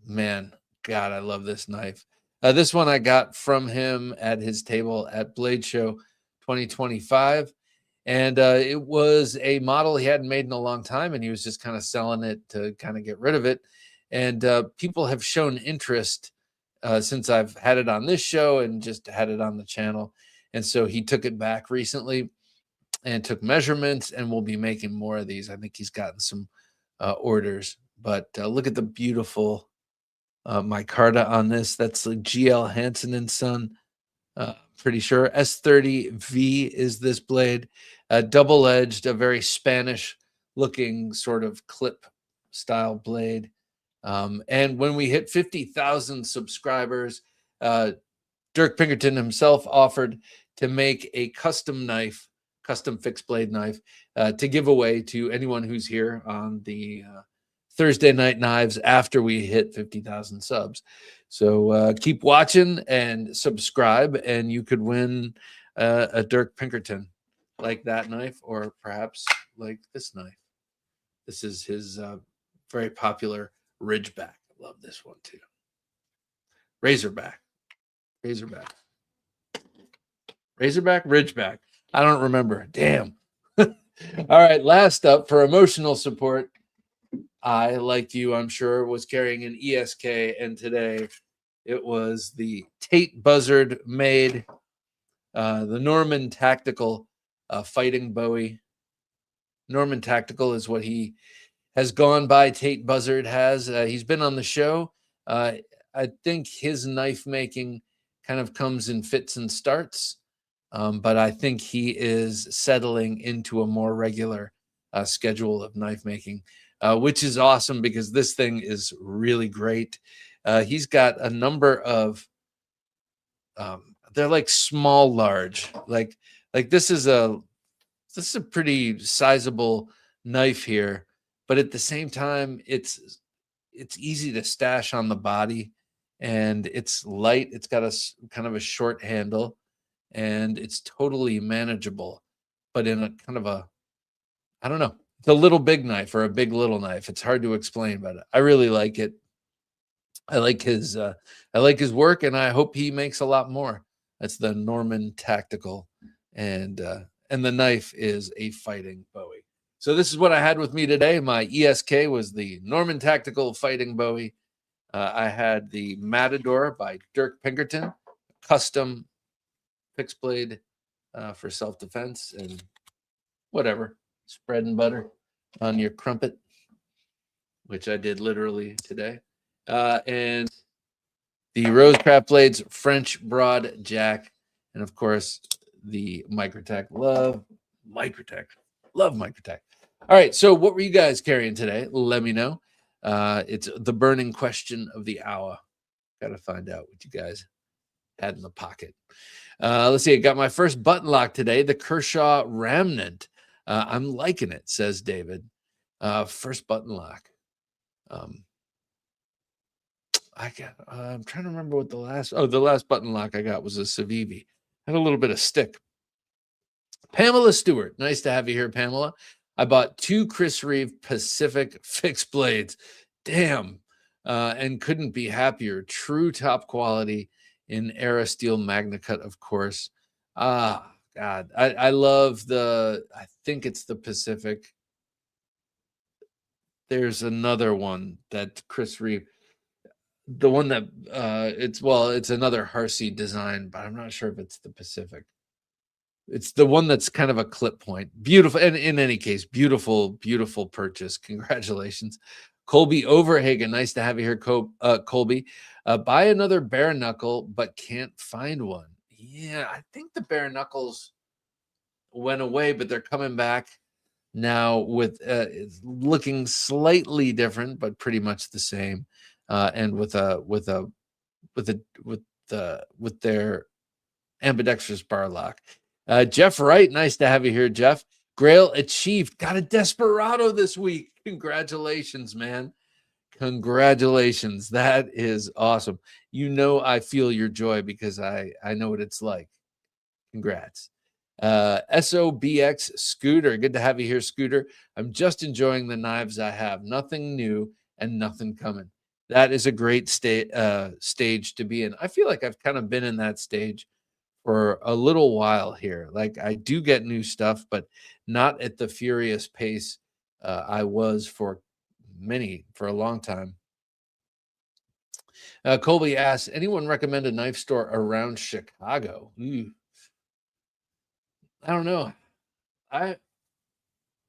man, God, I love this knife. This one I got from him at his table at Blade Show 2025. And it was a model he hadn't made in a long time, and he was just kind of selling it to kind of get rid of it. And people have shown interest since I've had it on this show and just had it on the channel. And so he took it back recently and took measurements, and we'll be making more of these. I think he's gotten some orders. But look at the beautiful micarta on this. That's like GL Hansen and Son. Pretty sure S30V is this blade. Double-edged, a very Spanish-looking sort of clip-style blade. And when we hit 50,000 subscribers, Dirk Pinkerton himself offered to make a custom knife, custom fixed blade knife, to give away to anyone who's here on the Thursday Night Knives after we hit 50,000 subs. So keep watching and subscribe, and you could win a Dirk Pinkerton like that knife, or perhaps like this knife. This is his very popular Ridgeback. I love this one too. Razorback. Ridgeback. I don't remember. Damn. All right, last up for emotional support. I, like you, I'm sure, was carrying an ESK, and today it was the Tate Buzzard made, the Norman Tactical fighting Bowie. Norman Tactical is what he has gone by. Tate Buzzard has. He's been on the show. I think his knife making kind of comes in fits and starts, but I think he is settling into a more regular schedule of knife making. Which is awesome because this thing is really great. He's got a number of, they're like small, large, like this is a pretty sizable knife here, but at the same time, it's easy to stash on the body, and it's light. It's got a kind of a short handle, and it's totally manageable, but in a kind of a, I don't know. It's a little big knife or a big little knife. It's hard to explain, but I really like it. I like his work, and I hope he makes a lot more. That's the Norman Tactical, and the knife is a fighting Bowie. So this is what I had with me today. My ESK was the Norman Tactical fighting Bowie. I had the Matador by Dirk Pinkerton, custom fixed blade for self-defense and whatever. Spread and butter on your crumpet, which I did literally today. And the Rosecraft Blades French Broad Jack. And of course, the Microtech. Love Microtech. All right. So what were you guys carrying today? Let me know. It's the burning question of the hour. Got to find out what you guys had in the pocket. Let's see. I got my first button lock today, the Kershaw Remnant. I'm liking it, says David. First button lock. I'm trying to remember what the last button lock I got was a Civivi. Had a little bit of stick. Pamela Stewart. Nice to have you here, Pamela. I bought 2 Chris Reeve Pacific fixed blades. Damn. And couldn't be happier. True top quality in Era Steel Magna Cut, of course. God, I love I think it's the Pacific. There's another one that Chris Reeve, the one that it's another Harsey design, but I'm not sure if it's the Pacific. It's the one that's kind of a clip point. Beautiful. And in any case, beautiful purchase. Congratulations. Colby Overhagen. Nice to have you here, Colby. Buy another bare knuckle, but can't find one. Yeah, I think the bare knuckles went away, but they're coming back now with looking slightly different, but pretty much the same, and with their ambidextrous bar lock. Jeff Wright, nice to have you here, Jeff. Grail achieved. Got a Desperado this week. Congratulations, man. Congratulations. That is awesome. You know I feel your joy because I know what it's like. Congrats. SOBX Scooter, good to have you here, Scooter. I'm just enjoying the knives I have. Nothing new and nothing coming. That is a great stage to be in. I feel like I've kind of been in that stage for a little while here. Like I do get new stuff, but not at the furious pace I was for a long time. Colby asks, anyone recommend a knife store around Chicago? Ooh. I don't know. I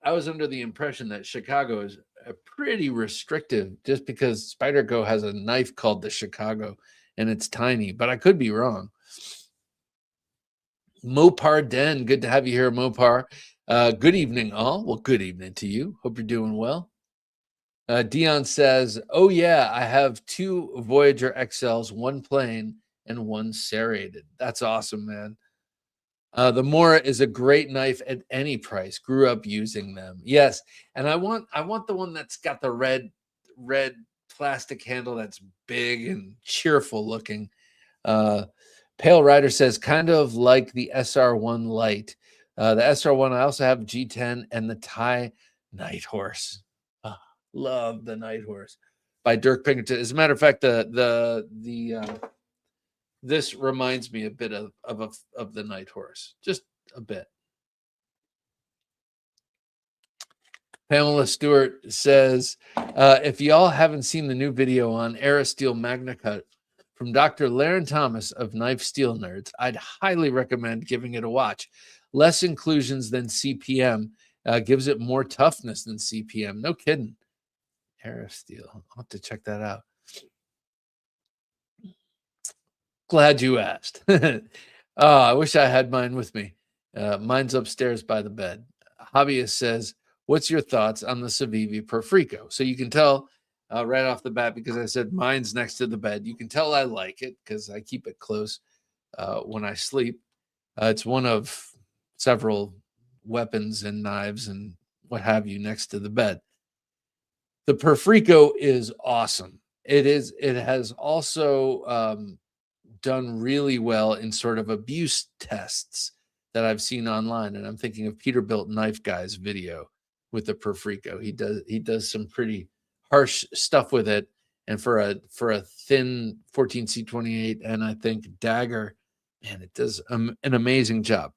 was under the impression that Chicago is pretty restrictive just because Spyderco has a knife called the Chicago and it's tiny, but I could be wrong. Mopar Den, good to have you here, Mopar. Good evening, all. Well, good evening to you. Hope you're doing well. Dion says, oh, yeah, I have 2 Voyager XLs, 1 plain and 1 serrated. That's awesome, man. The Mora is a great knife at any price. Grew up using them. Yes, and I want the one that's got the red plastic handle that's big and cheerful looking. Pale Rider says, kind of like the SR1 Light. The SR1, I also have G10 and the Thai Night Horse. Love the Night Horse by Dirk Pinkerton. As a matter of fact, this reminds me a bit of the Night Horse, just a bit. Pamela Stewart says, if y'all haven't seen the new video on Aerosteel Magna Cut from Dr. Laren Thomas of Knife Steel Nerds, I'd highly recommend giving it a watch. Less inclusions than CPM, gives it more toughness than CPM. No kidding. Aerosteel. I'll have to check that out. Glad you asked. I wish I had mine with me. Mine's upstairs by the bed. Hobbyist says, what's your thoughts on the Civivi Perrico? So you can tell right off the bat, because I said mine's next to the bed, you can tell I like it because I keep it close when I sleep. It's one of several weapons and knives and what have you next to the bed. The Perrico is awesome. It has also done really well in sort of abuse tests that I've seen online, and I'm thinking of Peterbilt Knife Guy's video with the Perrico. He does some pretty harsh stuff with it, and for a thin 14C28 and I think dagger, man, it does an amazing job.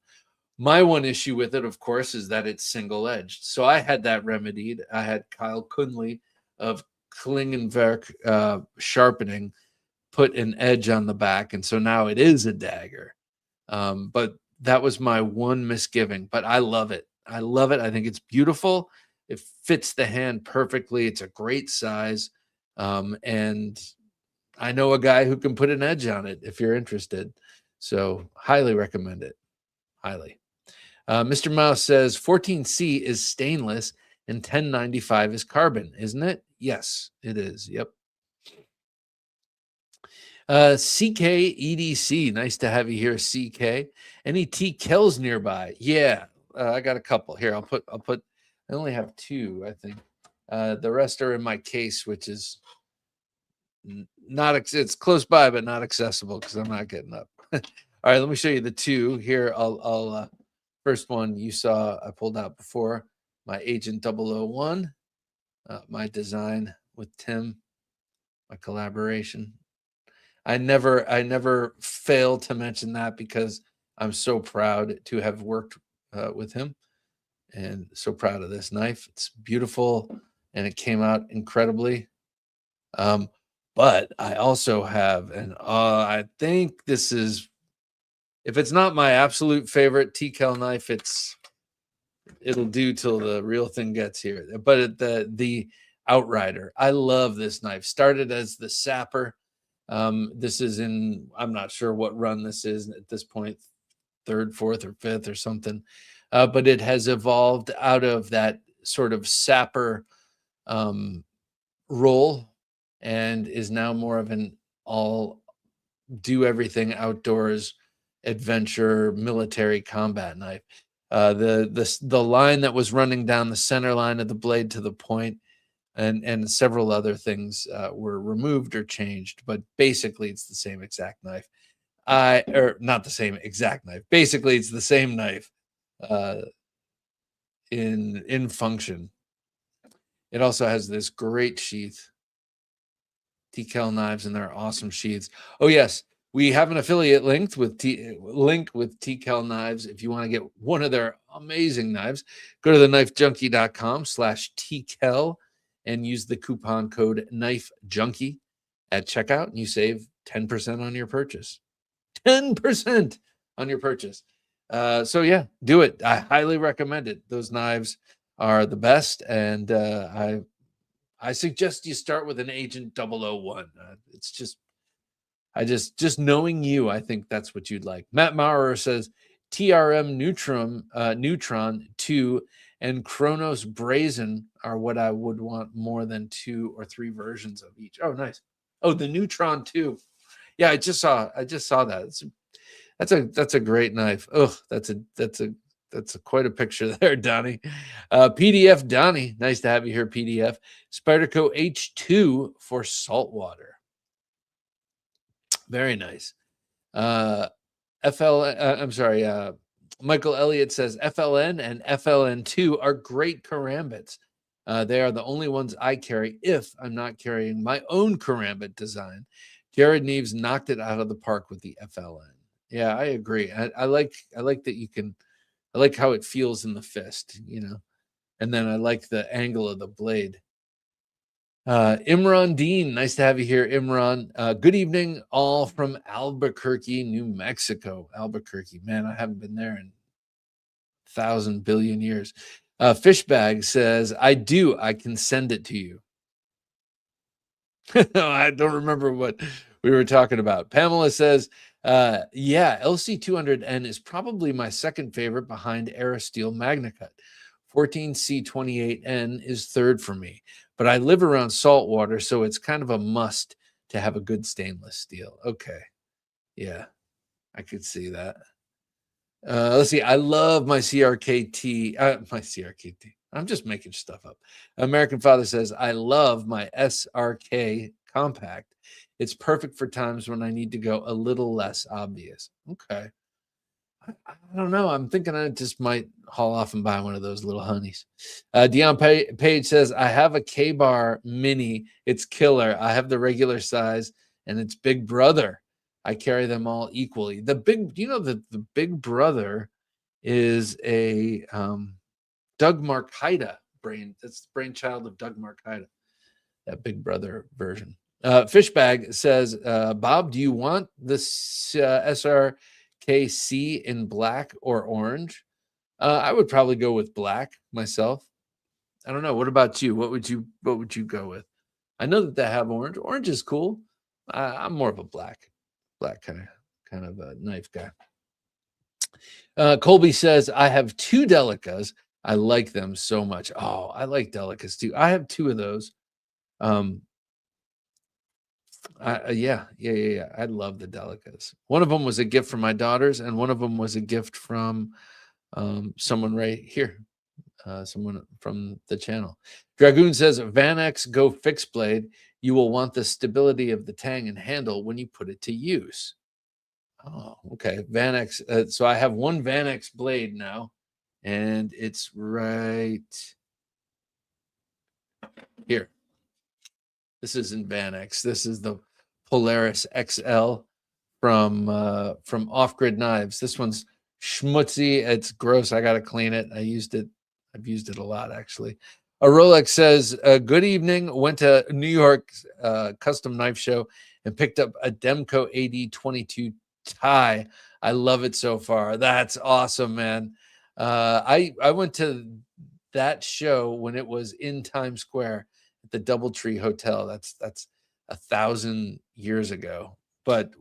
My one issue with it, of course, is that it's single-edged. So I had that remedied. I had Kyle Kunle of Klingenwerk Sharpening put an edge on the back, and so now it is a dagger. But that was my one misgiving. But I love it. I love it. I think it's beautiful. It fits the hand perfectly. It's a great size. And I know a guy who can put an edge on it if you're interested. So highly recommend it. Highly. Mr. Mouse says 14C is stainless and 1095 is carbon, isn't it? Yes, it is. Yep. CK EDC, nice to have you here, CK. Any T kills nearby? Yeah, I got a couple here. I'll put. I only have 2, I think. The rest are in my case, which is not. It's close by, but not accessible because I'm not getting up. All right, let me show you the 2 here. I'll first one you saw I pulled out before, my Agent 001, my design with Tim, my collaboration. I never fail to mention that because I'm so proud to have worked with him and so proud of this knife. It's beautiful and it came out incredibly. But I also have, and I think this is, if it's not my absolute favorite TCAL knife, it'll do till the real thing gets here. But the Outrider, I love this knife. Started as the Sapper. This is in, I'm not sure what run this is at this point, 3rd, 4th, or 5th or something. But it has evolved out of that sort of Sapper role and is now more of an all do everything outdoors adventure military combat knife. The line that was running down the center line of the blade to the point and several other things were removed or changed, but basically it's the same exact knife. Or not the same exact knife. Basically, it's the same knife in function. It also has this great sheath. TKL knives and their awesome sheaths. Oh yes, we have an affiliate linked with TKL knives. If you want to get one of their amazing knives, go to TheKnifeJunkie.com/TKL and use the coupon code KnifeJunkie at checkout, and you save 10% on your purchase. 10% on your purchase. So yeah, do it. I highly recommend it. Those knives are the best, and I suggest you start with an Agent 001. It's just knowing you, I think that's what you'd like. Matt Maurer says TRM Neutron 2 and Chronos Brazen are what I would want more than 2 or 3 versions of each. Oh, nice. Oh, the Neutron 2. Yeah, I just saw that. That's a great knife. Oh, that's quite a picture there, Donnie. PDF Donnie, nice to have you here, PDF. Spyderco H2 for saltwater. Very nice. Michael Elliott says FLN and FLN2 are great karambits. They are the only ones I carry if I'm not carrying my own karambit design. Jared Neves knocked it out of the park with the FLN. Yeah, I agree. I like that you can. I like how it feels in the fist, and then I like the angle of the blade. Imran Dean, nice to have you here, Imran. Good evening, all from Albuquerque, New Mexico. Albuquerque, man, I haven't been there in 1,000 billion years. Fishbag says, I can send it to you. I don't remember what we were talking about. Pamela says, yeah, LC200N is probably my second favorite behind Aerosteel MagnaCut. 14C28N is third for me, but I live around saltwater, so it's kind of a must to have a good stainless steel. Okay. Yeah, I could see that. Let's see. I love my CRKT. My CRKT. I'm just making stuff up. American Father says, I love my SRK compact. It's perfect for times when I need to go a little less obvious. Okay. I don't know. I'm thinking I just might haul off and buy one of those little honeys. Dion Page says, I have a K-Bar Mini. It's killer. I have the regular size and it's Big Brother. I carry them all equally. The Big Brother is a Doug Marcaida brain. That's the brainchild of Doug Marcaida, that Big Brother version. Fishbag says, Bob, do you want this SRKC in black or orange? I would probably go with black myself. I don't know. What about you? What would you go with? I know that they have orange. Orange is cool. I'm more of a black kind of a knife guy. Colby says, I have 2 Delicas. I like them so much. Oh, I like Delicas too. I have 2 of those. Yeah. I love the Delicas. One of them was a gift from my daughters, and one of them was a gift from someone right here, someone from the channel. Dragoon says, Vanex Go Fixed Blade. You will want the stability of the tang and handle when you put it to use. Oh, okay. Vanex. So I have one Vanex blade now, and it's right here. This isn't Vanex. This is the Polaris XL from Off Grid Knives. This one's schmutzy. It's gross. I gotta clean it. I've used it a lot, actually. A Rolex says, good evening. Went to New York custom knife show and picked up a Demco AD22 tie. I love it so far. That's awesome, man. I went to that show when it was in Times Square at the Doubletree Hotel. That's 1,000 years ago. But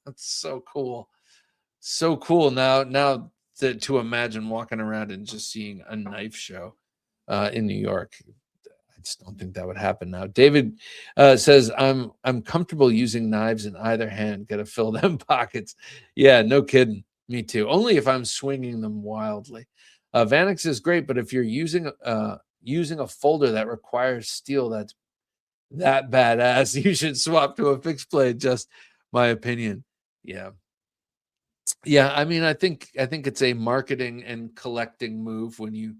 that's so cool. So cool now to imagine walking around and just seeing a knife show in New York. I just don't think that would happen now. David says, I'm comfortable using knives in either hand. Got to fill them pockets. Yeah, no kidding. Me too. Only if I'm swinging them wildly. Vanex is great, but if you're using a folder that requires steel that's that badass, you should swap to a fixed blade. Just my opinion. Yeah. Yeah, I mean, I think it's a marketing and collecting move when you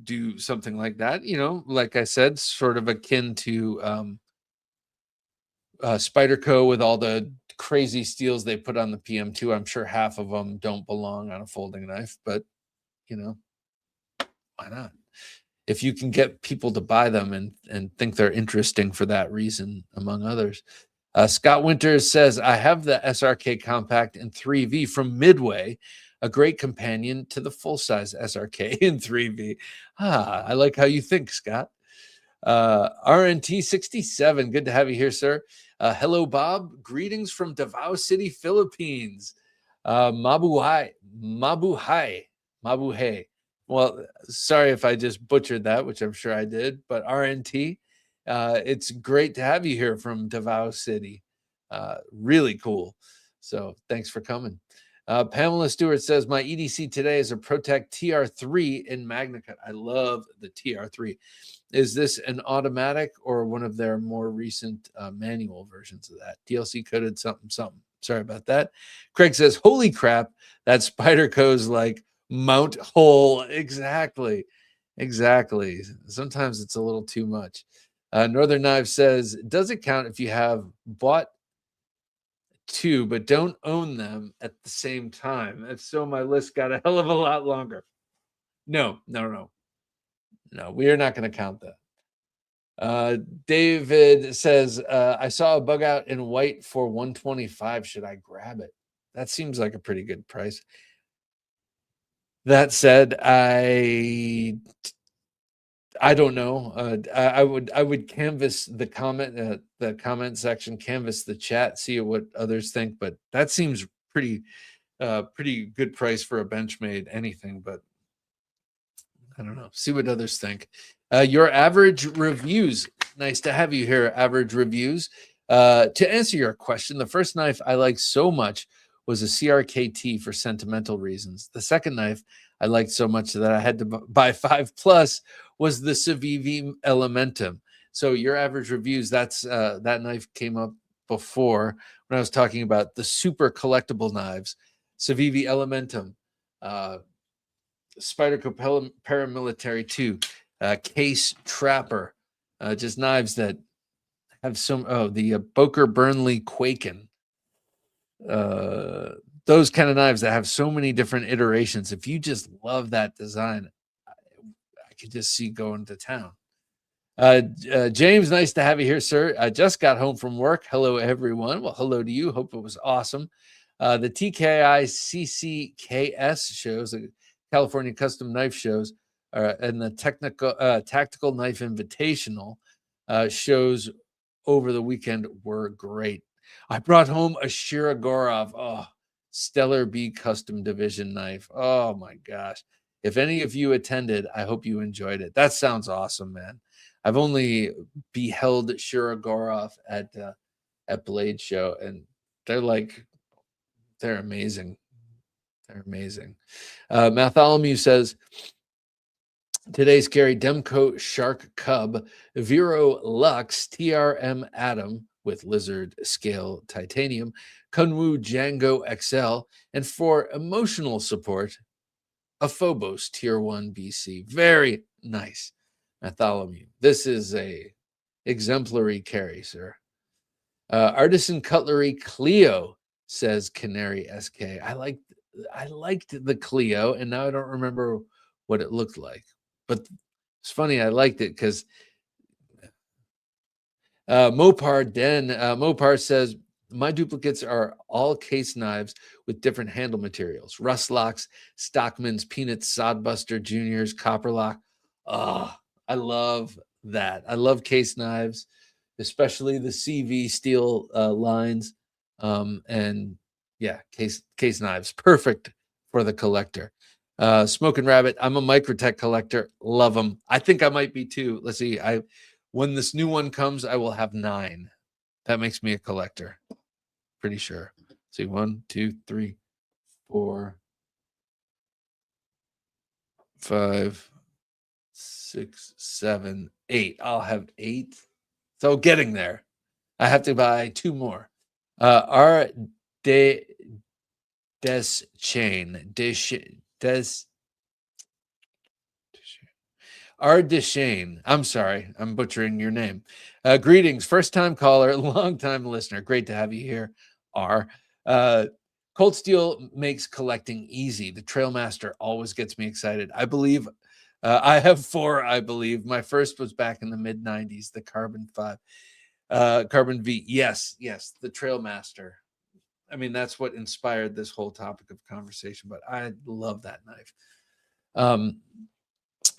do something like that. Like I said, sort of akin to Spyderco with all the crazy steels they put on the PM2. I'm sure half of them don't belong on a folding knife, but you know, why not? If you can get people to buy them and think they're interesting for that reason, among others. Scott Winters says, I have the SRK Compact in 3V from Midway, a great companion to the full-size SRK in 3V. I like how you think, Scott. RNT 67, good to have you here, sir. Hello, Bob. Greetings from Davao City, Philippines. Mabuhay. Well, sorry if I just butchered that, which I'm sure I did, but RNT, it's great to have you here from Davao City. Really cool. So thanks for coming. Pamela Stewart says, my EDC today is a Protect TR3 in MagnaCut. I love the TR3. Is this an automatic or one of their more recent manual versions of that? DLC coded something. Sorry about that. Craig says, holy crap, that Spyderco's like mount hole. Exactly. Sometimes it's a little too much. Northern Knives says, does it count if you have bought two but don't own them at the same time? If so, my list got a hell of a lot longer. No, we are not going to count that. David says, I saw a bug out in white for 125. Should I grab it? That seems like a pretty good price. That said, I don't know. I would canvass the comment section, canvass the chat, see what others think. But that seems pretty good price for a Benchmade anything. But I don't know. See what others think. Your average reviews. Nice to have you here, average reviews. To answer your question, the first knife I liked so much was a CRKT for sentimental reasons. The second knife I liked so much that I had to buy 5+ was the Civivi Elementum. So your average reviews, that knife came up before when I was talking about the super collectible knives. Civivi Elementum, Spyderco Paramilitary 2, Case Trapper, just knives that have some, the Boker Burnley Quaken. Those kind of knives that have so many different iterations. If you just love that design, I could just see going to town. James, nice to have you here, sir. I just got home from work. Hello, everyone. Well, hello to you. Hope it was awesome. The TKI CCKS shows, the California Custom Knife shows, and the Tactical Knife Invitational shows over the weekend were great. I brought home a Shurigoroff, Stellar B Custom Division knife. Oh my gosh. If any of you attended, I hope you enjoyed it. That sounds awesome, man. I've only beheld Shurigoroff at Blade Show, and they're amazing. They're amazing. Matholomew says, today's carry Demco Shark Cub, Vero Lux TRM Atom with lizard scale titanium, Kunwu Django XL, and for emotional support, a Phobos Tier 1 BC. Very nice, Matholomew. This is a exemplary carry, sir. Artisan Cutlery Clio, says Canary SK. I liked the Clio, and now I don't remember what it looked like. But it's funny, I liked it because Mopar says, my duplicates are all case knives with different handle materials. Rust locks, Stockman's, Peanuts, Sodbuster Juniors, Copperlock. Oh, I love that. I love case knives, especially the CV steel lines. And yeah, case knives, perfect for the collector. Smoking Rabbit, I'm a Microtech collector. Love them. I think I might be too. Let's see. When this new one comes, I will have 9. That makes me a collector. Pretty sure. See, 1, 2, 3, 4, 5, 6, 7, 8. I'll have 8. So getting there. I have to buy 2 more. Deschain. Ardeshane. I'm sorry. I'm butchering your name. Greetings. First time caller, long time listener. Great to have you here, R. Cold Steel makes collecting easy. The Trailmaster always gets me excited. I believe I have 4, I believe. My first was back in the mid 90s, the Carbon 5. Carbon V. Yes, the Trailmaster. I mean, that's what inspired this whole topic of conversation, but I love that knife.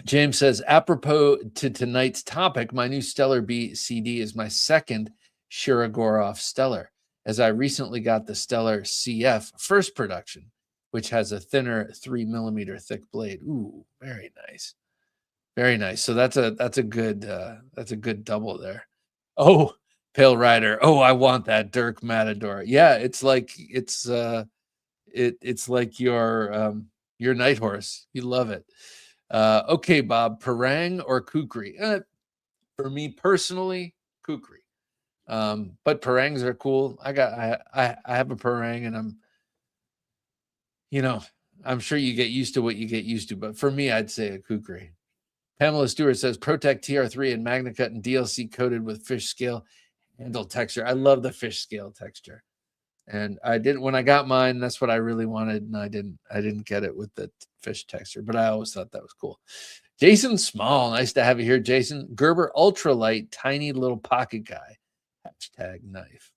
James says, apropos to tonight's topic, my new Stellar B CD is my second Shurigoroff Stellar, as I recently got the Stellar CF first production, which has a thinner 3mm thick blade. Ooh, very nice. Very nice. So that's a good double there. Oh, Pale Rider. Oh, I want that Dirk Matador. Yeah, it's like it's like your night horse. You love it. Okay, Bob, Parang or Kukri? For me personally, Kukri. But Parangs are cool. I have a Parang, and I'm sure you get used to what you get used to. But for me, I'd say a Kukri. Pamela Stewart says Protect TR3 and MagnaCut and DLC coated with fish scale handle texture. I love the fish scale texture. And I didn't, when I got mine, that's what I really wanted, and I didn't get it with the fish texture, but I always thought that was cool. Jason Small, nice to have you here, Jason. Gerber ultralight, tiny little pocket guy. #knife.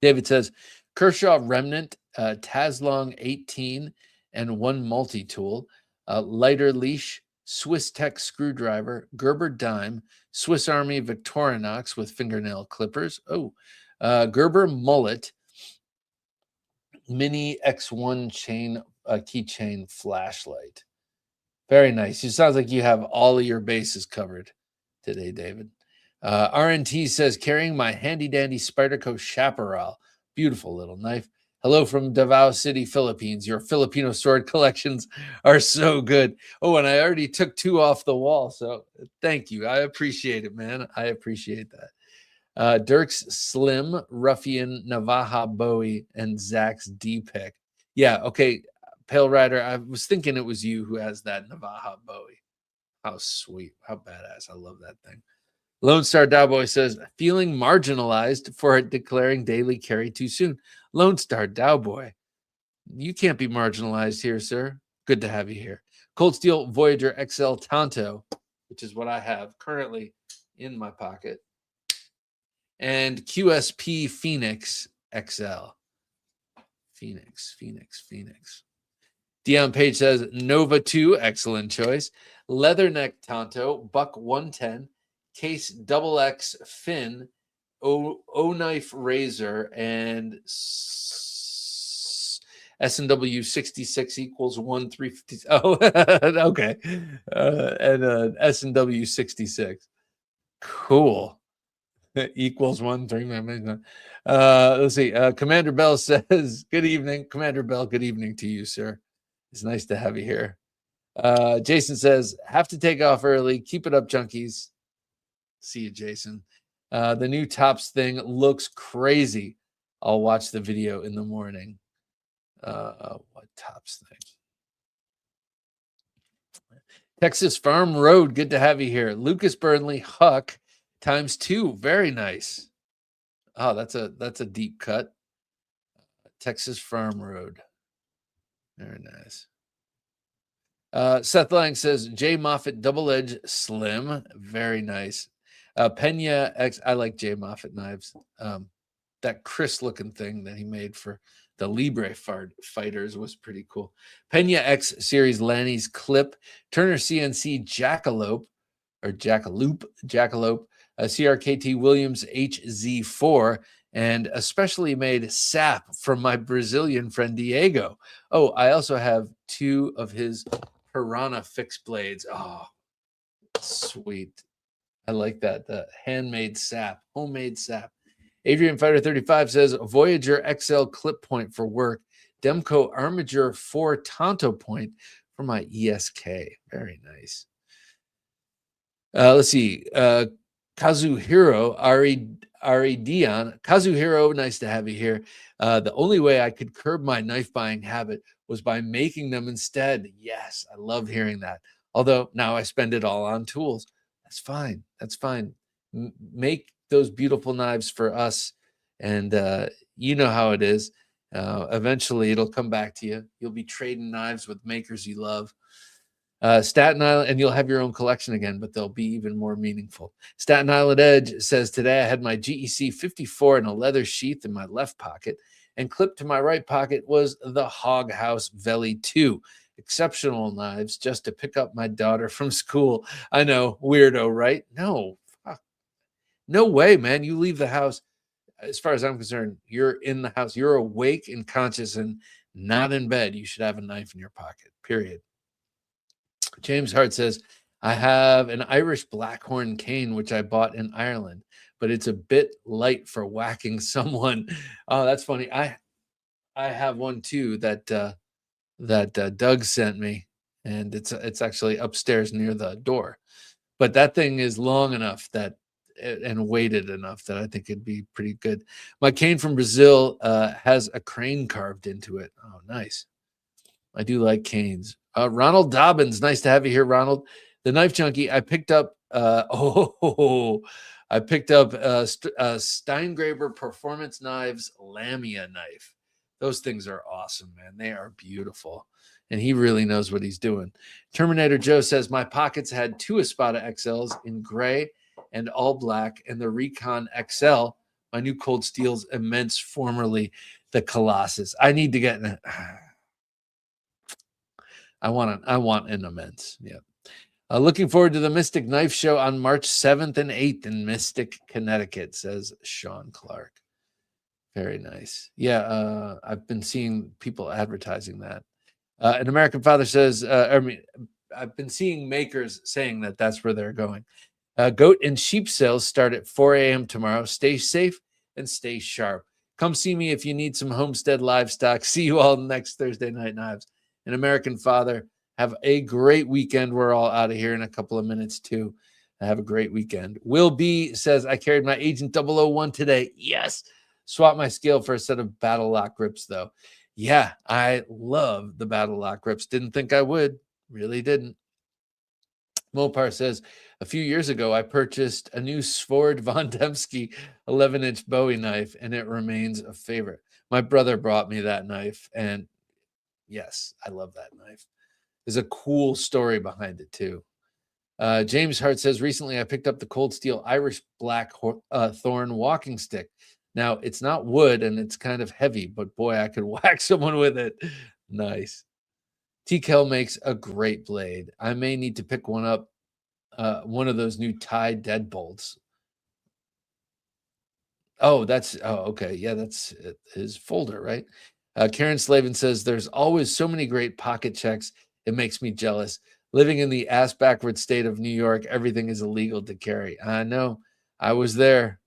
David says Kershaw Remnant, Taslong 18 and 1 multi-tool, lighter leash, Swiss Tech screwdriver, Gerber dime, Swiss Army Victorinox with fingernail clippers. Oh, Gerber mullet, mini X1 chain keychain flashlight. Very nice. It sounds like you have all of your bases covered today, David. RNT says carrying my handy dandy Spyderco Chaparral. Beautiful little knife. Hello from Davao City, Philippines. Your Filipino sword collections are so good. Oh, and I already took 2 off the wall. So thank you. I appreciate it, man. I appreciate that. Dirk's Slim, Ruffian, Navaja Bowie, and Zach's D-Pick. Yeah, okay. Pale Rider, I was thinking it was you who has that Navaja Bowie. How sweet. How badass. I love that thing. Lone Star Dowboy says, feeling marginalized for declaring daily carry too soon. Lone Star Dowboy, you can't be marginalized here, sir. Good to have you here. Cold Steel Voyager XL Tonto, which is what I have currently in my pocket. And QSP Phoenix XL. Phoenix. Dion Page says, Nova 2, excellent choice. Leatherneck Tonto, Buck 110. Case Double X Fin, O Knife Razor, and S&W 66 equals 1 350. Oh, okay. And S&W 66. Cool. Equals 1 3. Let's see. Commander Bell says, good evening. Commander Bell, good evening to you, sir. It's nice to have you here. Jason says, have to take off early. Keep it up, junkies. See you, Jason. The new Tops thing looks crazy. I'll watch the video in the morning. What Tops thing? Texas Farm Road. Good to have you here. Lucas Burnley Huck ×2. Very nice. Oh, that's a deep cut. Texas Farm Road. Very nice. Seth Lang says J Moffitt Double Edge Slim. Very nice. Pena X. I like J Moffitt knives. That Chris looking thing that he made for the Libre fighters was pretty cool. Pena X Series Lanny's Clip, Turner CNC Jackalope, CRKT Williams HZ4, and a specially made sap from my Brazilian friend Diego. Oh, I also have 2 of his Piranha fixed blades. Oh, sweet. I like that. The handmade sap, homemade sap. Adrian Fighter 35 says Voyager XL clip point for work. Demco Armature 4 Tonto point for my ESK. Very nice. Let's see. Kazuhiro Ari Dion. Kazuhiro, nice to have you here. The only way I could curb my knife buying habit was by making them instead. Yes, I love hearing that. Although now I spend it all on tools. That's fine. That's fine. Make those beautiful knives for us. And you know how it is. Eventually, it'll come back to you. You'll be trading knives with makers you love. Staten Island, and you'll have your own collection again, but they'll be even more meaningful. Staten Island Edge says, today I had my GEC 54 in a leather sheath in my left pocket, and clipped to my right pocket was the Hog House Veli 2. Exceptional knives just to pick up my daughter from school. I know, weirdo, right? No, fuck. No way, man. You leave the house. As far as I'm concerned, you're in the house. You're awake and conscious and not in bed. You should have a knife in your pocket, period. James Hart says, I have an Irish Blackhorn cane, which I bought in Ireland, but it's a bit light for whacking someone. Oh, that's funny. I have one too that Doug sent me, and it's actually upstairs near the door. But that thing is long enough that and weighted enough that I think it'd be pretty good. My cane from Brazil has a crane carved into it. Oh, nice. I do like canes. Ronald Dobbins, nice to have you here, Ronald. The Knife Junkie, I picked up, Steingraber Performance Knives Lamia knife. Those things are awesome, man. They are beautiful. And he really knows what he's doing. Terminator Joe says, my pockets had 2 Espada XLs in gray and all black, and the Recon XL, my new Cold Steel's immense, formerly the Colossus. I need to get I want an immense. Yeah. Looking forward to the Mystic Knife Show on March 7th and 8th in Mystic, Connecticut, says Sean Clark. Very nice. Yeah, I've been seeing people advertising that. An American Father says, I've been seeing makers saying that that's where they're going. Goat and sheep sales start at 4 a.m. tomorrow. Stay safe and stay sharp. Come see me if you need some homestead livestock. See you all next Thursday Night Knives. An American Father, have a great weekend. We're all out of here in a couple of minutes, too. Have a great weekend. Will B says, I carried my Agent 001 today. Yes. Swap my scale for a set of Battle Lock grips, though. Yeah, I love the Battle Lock grips. Didn't think I would. Really didn't. Mopar says, a few years ago, I purchased a new Svord Von Dembski 11-inch Bowie knife, and it remains a favorite. My brother brought me that knife, and yes, I love that knife. There's a cool story behind it, too. James Hart says, recently I picked up the Cold Steel Irish Black Thorn walking stick. Now, it's not wood, and it's kind of heavy, but boy, I could whack someone with it. Nice. T-Kel makes a great blade. I may need to pick one up, one of those new Thai deadbolts. Oh, okay. Yeah, that's his folder, right? Karen Slavin says, there's always so many great pocket checks. It makes me jealous. Living in the ass-backward state of New York, everything is illegal to carry. I know. I was there.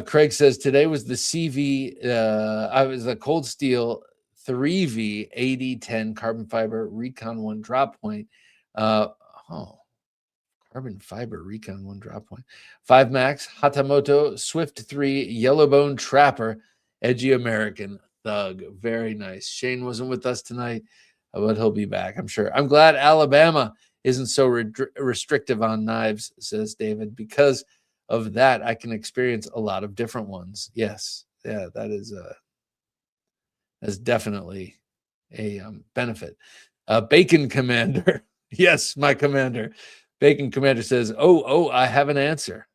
Craig says, today was the CV. I was a Cold Steel 3V 8010 carbon fiber Recon 1 drop point. Carbon fiber Recon 1 drop point. 5 Max Hatamoto Swift 3 Yellowbone Trapper Edgy American Thug. Very nice. Shane wasn't with us tonight, but he'll be back, I'm sure. I'm glad Alabama isn't so restrictive on knives, says David. Because of that, I can experience a lot of different ones. Yes. Yeah, that's definitely a benefit. Bacon Commander. Yes, my commander. Bacon Commander says, I have an answer.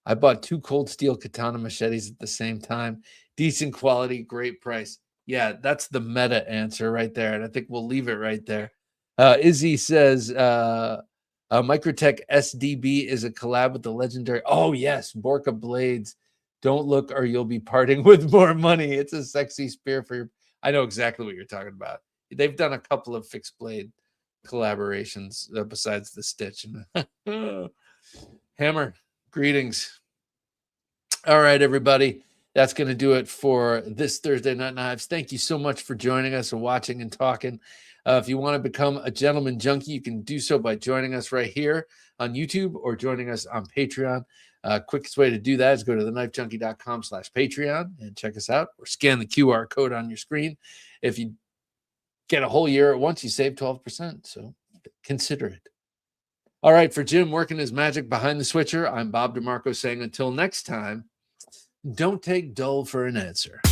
I bought 2 Cold Steel katana machetes at the same time. Decent quality, great price. Yeah, that's the meta answer right there. And I think we'll leave it right there. Izzy says, Microtech SDB is a collab with the legendary. Oh, yes, Borka Blades. Don't look or you'll be parting with more money. It's a sexy spear for your. I know exactly what you're talking about. They've done a couple of fixed blade collaborations besides the Stitch. Hammer, greetings. All right, everybody. That's going to do it for this Thursday Night Knives. Thank you so much for joining us and watching and talking. If you want to become a gentleman junkie, you can do so by joining us right here on YouTube or joining us on Patreon. Quickest way to do that is go to theknifejunkie.com/Patreon and check us out, or scan the QR code on your screen. If you get a whole year at once, you save 12%. So consider it. All right, for Jim working his magic behind the switcher, I'm Bob DeMarco saying until next time, don't take dull for an answer.